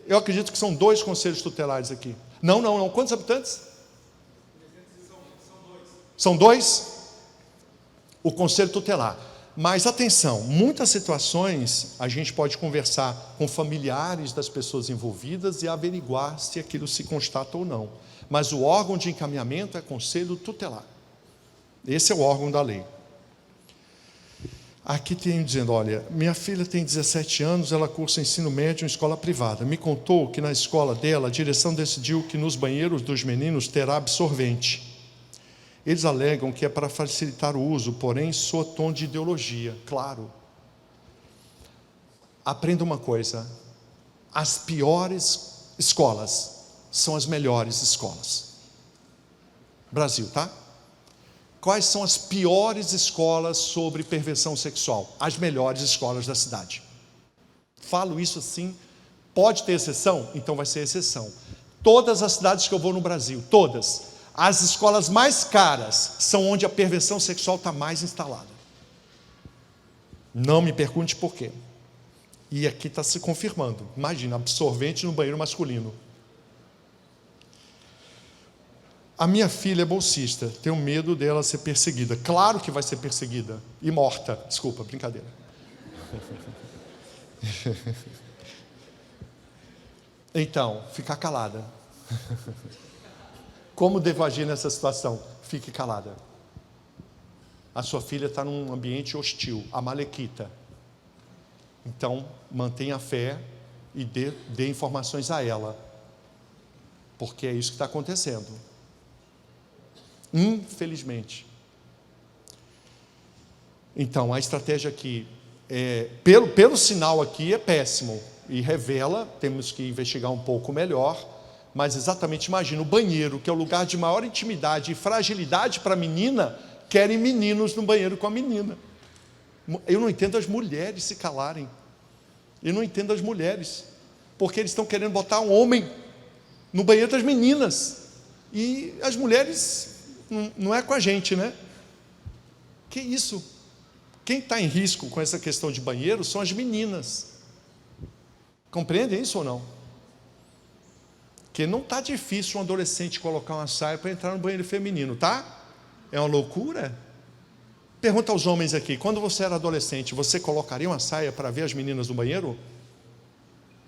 Eu acredito que são 2 conselhos tutelares aqui. Não. Quantos habitantes? São 2? O conselho tutelar. Mas atenção, muitas situações a gente pode conversar com familiares das pessoas envolvidas e averiguar se aquilo se constata ou não. Mas o órgão de encaminhamento é conselho tutelar. Esse é o órgão da lei. Aqui tem dizendo: olha, minha filha tem 17 anos, ela cursa ensino médio em escola privada. Me contou que na escola dela a direção decidiu que nos banheiros dos meninos terá absorvente. Eles alegam que é para facilitar o uso, porém soa tom de ideologia, claro. Aprenda uma coisa: as piores escolas são as melhores escolas. Brasil, tá? Quais são as piores escolas sobre perversão sexual? As melhores escolas da cidade. Falo isso assim, pode ter exceção? Então vai ser exceção. Todas as cidades que eu vou no Brasil, todas, as escolas mais caras são onde a perversão sexual está mais instalada. Não me pergunte por quê. E aqui está se confirmando. Imagina, absorvente no banheiro masculino. A minha filha é bolsista, tenho medo dela ser perseguida. Claro que vai ser perseguida. E morta. Desculpa, brincadeira. Então, ficar calada. Como devo agir nessa situação? Fique calada. A sua filha está num ambiente hostil, amalequita. Então, mantenha a fé e dê informações a ela. Porque é isso que está acontecendo. Infelizmente. Então, a estratégia aqui, pelo sinal aqui, é péssimo. E revela, temos que investigar um pouco melhor, mas exatamente imagina, o banheiro, que é o lugar de maior intimidade e fragilidade para a menina, querem meninos no banheiro com a menina. Eu não entendo as mulheres se calarem. Eu não entendo as mulheres, porque eles estão querendo botar um homem no banheiro das meninas. E as mulheres, não é com a gente, né? Que isso? Quem está em risco com essa questão de banheiro são as meninas. Compreendem isso ou não? Porque não está difícil um adolescente colocar uma saia para entrar no banheiro feminino, tá? É uma loucura? Pergunta aos homens aqui, quando você era adolescente, você colocaria uma saia para ver as meninas no banheiro?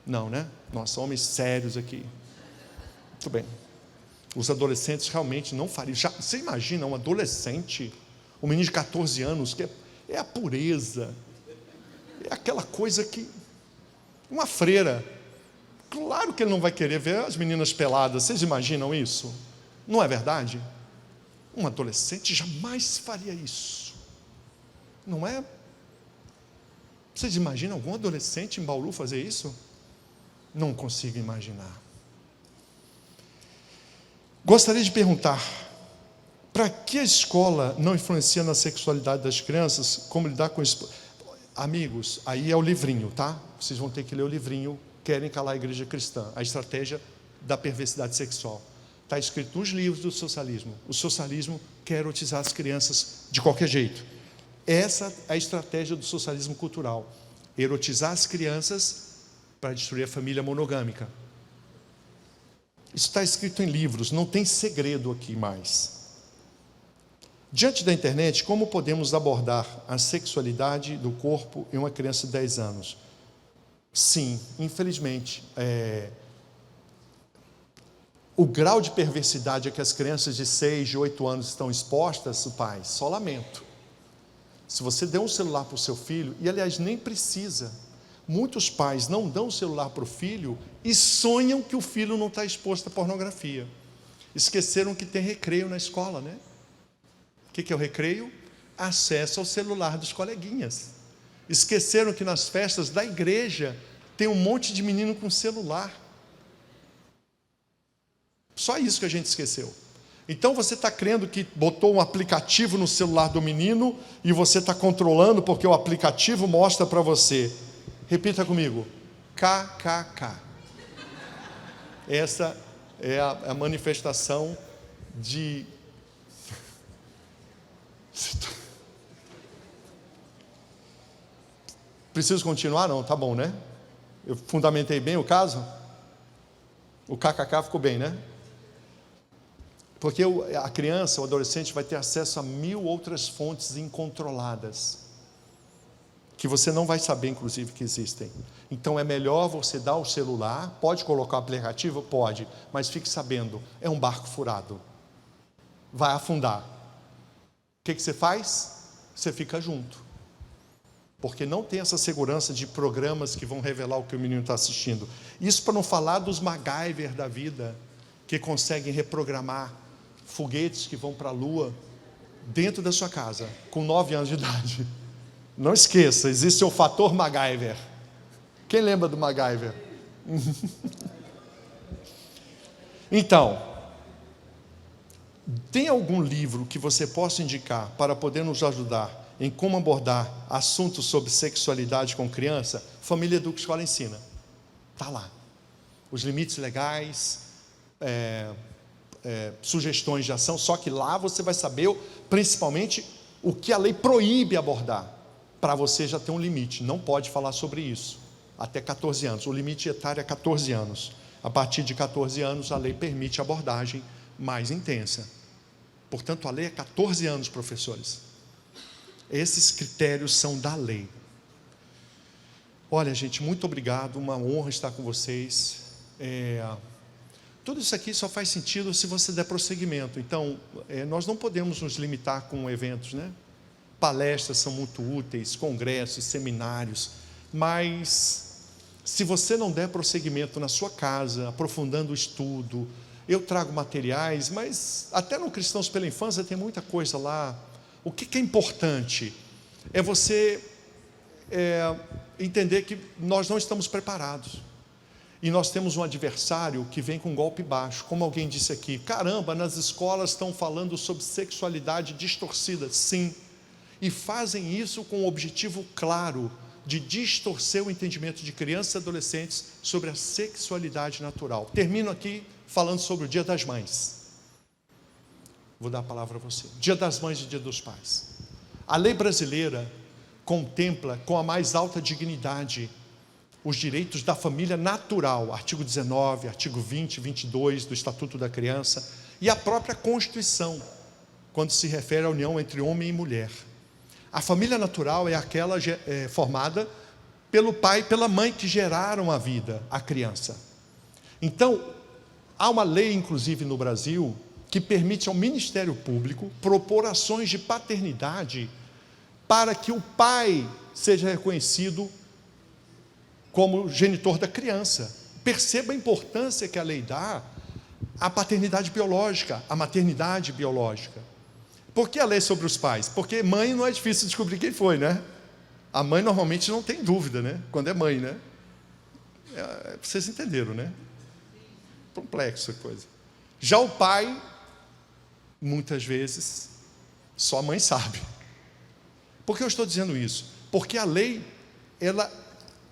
Não, né? Nossa, homens sérios aqui. Muito bem. Os adolescentes realmente não fariam. Você imagina um adolescente, um menino de 14 anos, que é a pureza, é aquela coisa que... Uma freira, claro que ele não vai querer ver as meninas peladas. Vocês imaginam isso? Não é verdade? Um adolescente jamais faria isso. Não é? Vocês imaginam algum adolescente em Bauru fazer isso? Não consigo imaginar. Gostaria de perguntar, para que a escola não influencia na sexualidade das crianças? Como lidar com isso? Amigos, aí é o livrinho, tá? Vocês vão ter que ler o livrinho, Querem Calar a Igreja Cristã, a estratégia da perversidade sexual. Está escrito nos livros do socialismo. O socialismo quer erotizar as crianças de qualquer jeito. Essa é a estratégia do socialismo cultural. Erotizar as crianças para destruir a família monogâmica. Isso está escrito em livros, não tem segredo aqui mais. Diante da internet, como podemos abordar a sexualidade do corpo em uma criança de 10 anos? Sim, infelizmente, o grau de perversidade a que as crianças de 6, de 8 anos estão expostas, pai, só lamento. Se você der um celular para o seu filho, e aliás nem precisa, muitos pais não dão o celular para o filho e sonham que o filho não está exposto à pornografia. Esqueceram que tem recreio na escola, né? O que é o recreio? Acesso ao celular dos coleguinhas. Esqueceram que nas festas da igreja tem um monte de menino com celular. Só isso que a gente esqueceu. Então você está crendo que botou um aplicativo no celular do menino e você está controlando porque o aplicativo mostra para você. Repita comigo. KKK. Essa é a manifestação de... Preciso continuar? Não, tá bom, né? Eu fundamentei bem o caso? O KKK ficou bem, né? Porque a criança, o adolescente vai ter acesso a 1000 outras fontes incontroladas, que você não vai saber, inclusive, que existem. Então é melhor você dar o celular, pode colocar o aplicativo? Pode, mas fique sabendo, é um barco furado, vai afundar. O que você faz? Você fica junto, porque não tem essa segurança de programas que vão revelar o que o menino está assistindo. Isso para não falar dos MacGyver da vida, que conseguem reprogramar foguetes que vão para a Lua dentro da sua casa, com 9 anos de idade. Não esqueça, existe o fator MacGyver. Quem lembra do MacGyver? Então, tem algum livro que você possa indicar para poder nos ajudar em como abordar assuntos sobre sexualidade com criança? Família Educa Escola Ensina. Está lá. Os limites legais, sugestões de ação, só que lá você vai saber principalmente o que a lei proíbe abordar, para você já ter um limite. Não pode falar sobre isso até 14 anos. O limite etário é 14 anos. A partir de 14 anos, a lei permite abordagem mais intensa. Portanto, a lei é 14 anos, professores. Esses critérios são da lei. Olha, gente, muito obrigado, uma honra estar com vocês. Tudo isso aqui só faz sentido se você der prosseguimento. Então, nós não podemos nos limitar com eventos, né? Palestras são muito úteis, congressos, seminários, mas se você não der prosseguimento na sua casa, aprofundando o estudo, eu trago materiais, mas até no Cristãos pela Infância tem muita coisa lá. O que é importante é você entender que nós não estamos preparados. E nós temos um adversário que vem com um golpe baixo. Como alguém disse aqui, caramba, nas escolas estão falando sobre sexualidade distorcida. Sim, e fazem isso com o objetivo claro de distorcer o entendimento de crianças e adolescentes sobre a sexualidade natural. Termino aqui falando sobre o Dia das Mães. Vou dar a palavra a você. Dia das Mães e Dia dos Pais. A lei brasileira contempla com a mais alta dignidade os direitos da família natural, artigo 19, artigo 20 e 22 do Estatuto da Criança, e a própria Constituição, quando se refere à união entre homem e mulher. A família natural é aquela formada pelo pai e pela mãe que geraram a vida, a criança. Então, há uma lei, inclusive no Brasil, que permite ao Ministério Público propor ações de paternidade para que o pai seja reconhecido como genitor da criança. Perceba a importância que a lei dá à paternidade biológica, à maternidade biológica. Por que a lei sobre os pais? Porque mãe não é difícil descobrir quem foi, né? A mãe normalmente não tem dúvida, né? Quando é mãe, né? Vocês entenderam, né? Complexa a coisa. Já o pai, muitas vezes, só a mãe sabe. Por que eu estou dizendo isso? Porque a lei, ela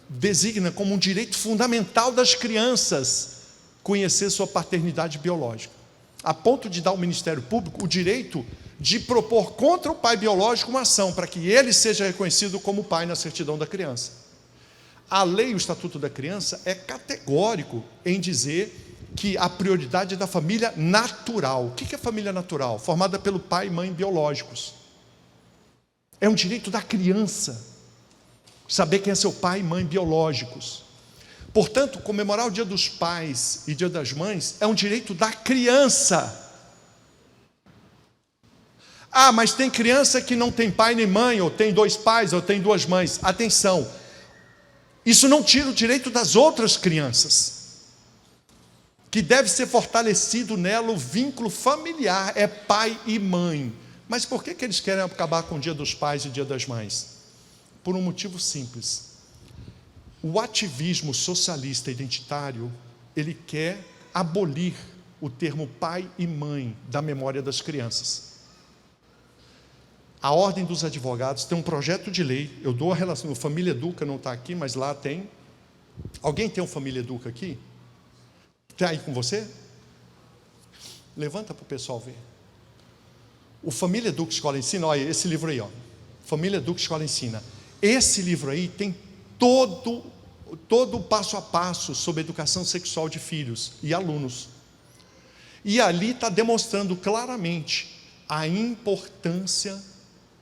designa como um direito fundamental das crianças conhecer sua paternidade biológica, a ponto de dar ao Ministério Público o direito de propor contra o pai biológico uma ação, para que ele seja reconhecido como pai na certidão da criança. A lei, o Estatuto da Criança, é categórico em dizer que a prioridade é da família natural. O que é família natural? Formada pelo pai e mãe biológicos. É um direito da criança saber quem é seu pai e mãe biológicos. Portanto, comemorar o Dia dos Pais e Dia das Mães é um direito da criança. Ah, mas tem criança que não tem pai nem mãe, ou tem 2 pais, ou tem 2 mães. Atenção, isso não tira o direito das outras crianças, que deve ser fortalecido nela o vínculo familiar, é pai e mãe. Mas por que eles querem acabar com o Dia dos Pais e o Dia das Mães? Por um motivo simples. O ativismo socialista identitário, ele quer abolir o termo pai e mãe da memória das crianças. A Ordem dos Advogados tem um projeto de lei, eu dou a relação, o Família Educa não está aqui, mas lá tem. Alguém tem um Família Educa aqui? Está aí com você? Levanta para o pessoal ver. O Família Educa Escola Ensina, olha esse livro aí, ó. Família Educa Escola Ensina. Esse livro aí tem todo o passo a passo sobre educação sexual de filhos e alunos. E ali está demonstrando claramente a importância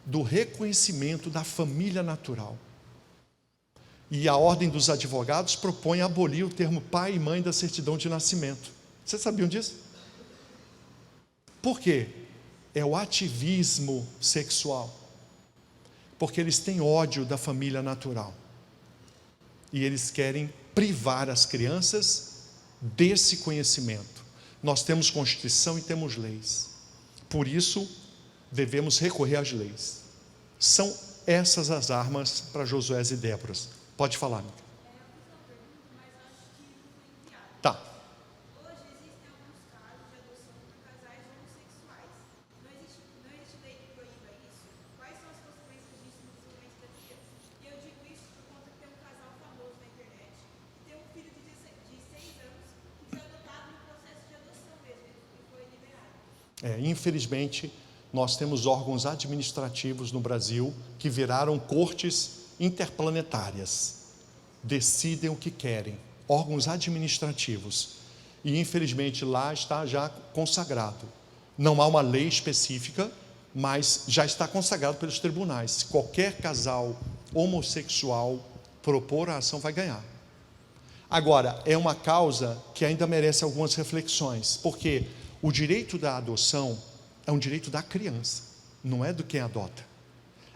do reconhecimento da família natural. E a Ordem dos Advogados propõe abolir o termo pai e mãe da certidão de nascimento. Vocês sabiam disso? Por quê? É o ativismo sexual. Porque eles têm ódio da família natural. E eles querem privar as crianças desse conhecimento. Nós temos Constituição e temos leis. Por isso, devemos recorrer às leis. São essas as armas para Josué e Débora. Pode falar, amiga. Tá. Hoje existem alguns casos de adoção por casais homossexuais. Não existe lei que proíba isso? Quais são as consequências disso no desenvolvimento da criança? E eu digo isso por conta que tem um casal famoso na internet, que tem um filho de 6 anos, que foi adotado no processo de adoção mesmo, e foi liberado. Infelizmente, nós temos órgãos administrativos no Brasil que viraram cortes interplanetárias. Decidem o que querem. Órgãos administrativos. E infelizmente lá está já consagrado. Não há uma lei específica, mas já está consagrado pelos tribunais. Se qualquer casal homossexual propor a ação, vai ganhar. Agora, é uma causa que ainda merece algumas reflexões, porque o direito da adoção é um direito da criança, não é do quem adota.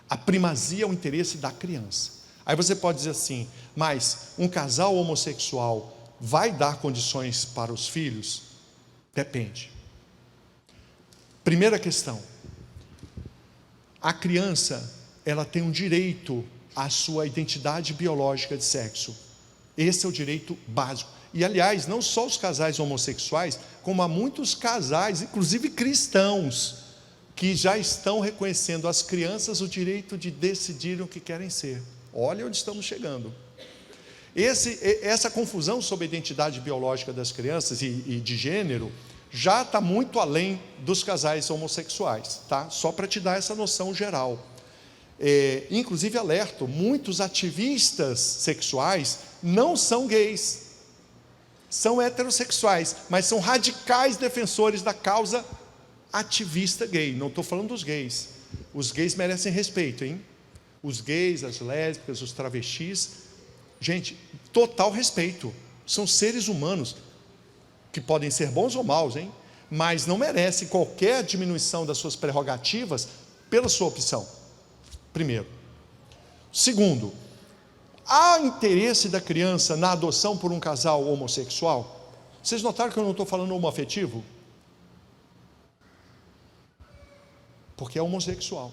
A primazia é o interesse da criança. Aí você pode dizer assim, mas um casal homossexual vai dar condições para os filhos? Depende. Primeira questão, a criança, ela tem um direito à sua identidade biológica de sexo. Esse é o direito básico. E aliás, não só os casais homossexuais, como há muitos casais, inclusive cristãos, que já estão reconhecendo às crianças o direito de decidir o que querem ser. Olha onde estamos chegando. Essa confusão sobre a identidade biológica das crianças e de gênero já está muito além dos casais homossexuais, tá? Só para te dar essa noção geral. Inclusive alerto, muitos ativistas sexuais não são gays, são heterossexuais, mas são radicais defensores da causa ativista gay. Não estou falando dos gays. Os gays merecem respeito, hein? Os gays, as lésbicas, os travestis, gente, total respeito. São seres humanos que podem ser bons ou maus, hein? Mas não merecem qualquer diminuição das suas prerrogativas pela sua opção. Primeiro. Segundo, há interesse da criança na adoção por um casal homossexual? Vocês notaram que eu não estou falando homoafetivo? Porque é homossexual.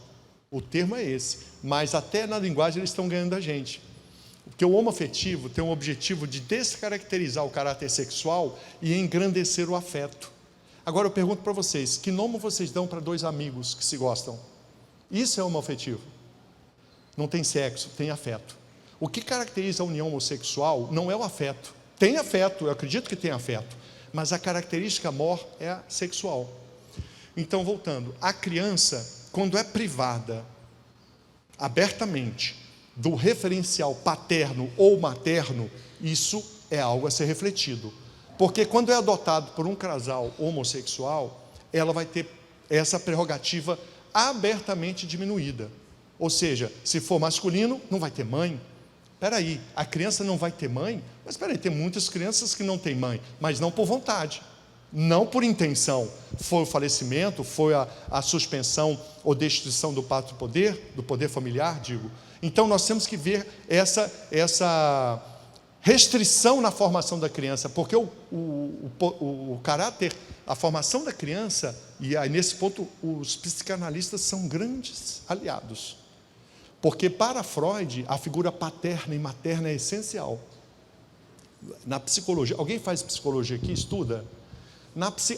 O termo é esse, mas até na linguagem eles estão ganhando a gente. Porque o homoafetivo tem um objetivo de descaracterizar o caráter sexual e engrandecer o afeto. Agora eu pergunto para vocês, que nome vocês dão para dois amigos que se gostam? Isso é homoafetivo. Não tem sexo, tem afeto. O que caracteriza a união homossexual não é o afeto. Tem afeto, eu acredito que tem afeto, mas a característica maior é a sexual. Então, voltando, a criança, quando é privada abertamente do referencial paterno ou materno, isso é algo a ser refletido. Porque quando é adotado por um casal homossexual, ela vai ter essa prerrogativa abertamente diminuída. Ou seja, se for masculino, não vai ter mãe. Espera aí, a criança não vai ter mãe? Mas espera aí, tem muitas crianças que não têm mãe, mas não por vontade. Não por intenção, foi o falecimento, foi a suspensão ou destituição do pátrio-poder, do poder familiar, digo. Então nós temos que ver essa restrição na formação da criança, porque o caráter, a formação da criança, e aí nesse ponto os psicanalistas são grandes aliados, porque para Freud a figura paterna e materna é essencial. Na psicologia, alguém faz psicologia aqui, estuda?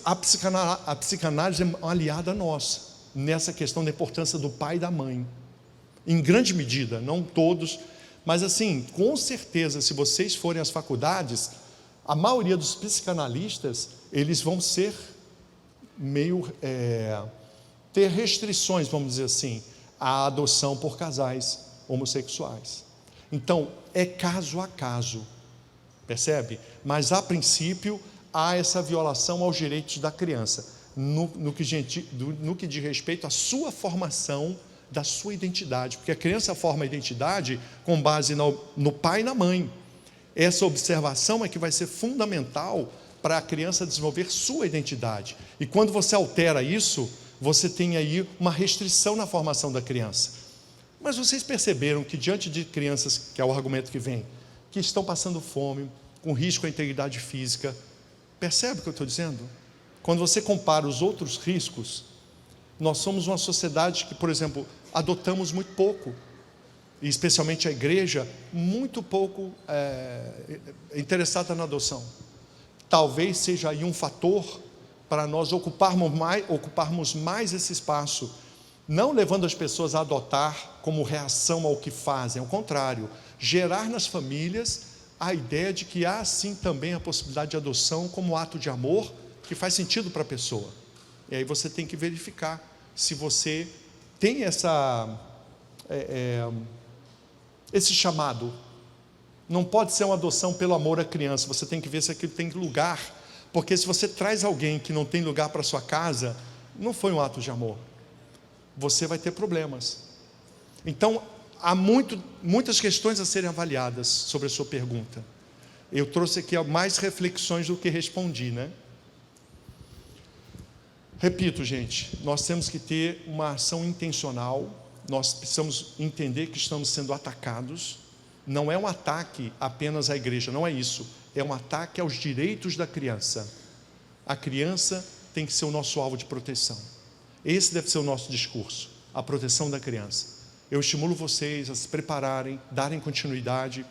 A psicanálise é uma aliada nossa, nessa questão da importância do pai e da mãe, em grande medida, não todos, mas assim, com certeza, se vocês forem às faculdades, a maioria dos psicanalistas, eles vão ser ter restrições, vamos dizer assim, à adoção por casais homossexuais. Então, é caso a caso, percebe? Mas a princípio, há essa violação aos direitos da criança, no que diz respeito à sua formação da sua identidade, porque a criança forma a identidade com base no pai e na mãe. Essa observação é que vai ser fundamental para a criança desenvolver sua identidade, e quando você altera isso, você tem aí uma restrição na formação da criança. Mas vocês perceberam que diante de crianças, que é o argumento que vem, que estão passando fome, com risco à integridade física, percebe o que eu estou dizendo? Quando você compara os outros riscos, Nós somos uma sociedade que, por exemplo, adotamos muito pouco, e especialmente a igreja, muito pouco interessada na adoção. Talvez seja aí um fator para nós ocuparmos mais esse espaço, não levando as pessoas a adotar como reação ao que fazem, ao contrário, gerar nas famílias a ideia de que há sim também a possibilidade de adoção como ato de amor que faz sentido para a pessoa. E aí você tem que verificar se você tem esse chamado. Não pode ser uma adoção pelo amor à criança, você tem que ver se aquilo tem lugar, porque se você traz alguém que não tem lugar para sua casa, não foi um ato de amor, você vai ter problemas. Então, há muitas questões a serem avaliadas sobre a sua pergunta. Eu trouxe aqui mais reflexões do que respondi, né? Repito, gente, nós temos que ter uma ação intencional, nós precisamos entender que estamos sendo atacados. Não é um ataque apenas à igreja, não é isso, é um ataque aos direitos da criança. A criança tem que ser o nosso alvo de proteção. Esse deve ser o nosso discurso, a proteção da criança. Eu estimulo vocês a se prepararem, darem continuidade,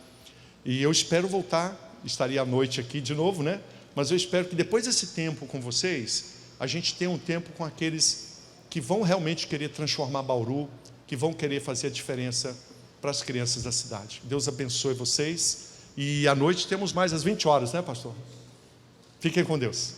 e eu espero voltar, estaria à noite aqui de novo, né? Mas eu espero que depois desse tempo com vocês, a gente tenha um tempo com aqueles que vão realmente querer transformar Bauru, que vão querer fazer a diferença para as crianças da cidade. Deus abençoe vocês, e à noite temos mais às 20 horas, né, pastor? Fiquem com Deus.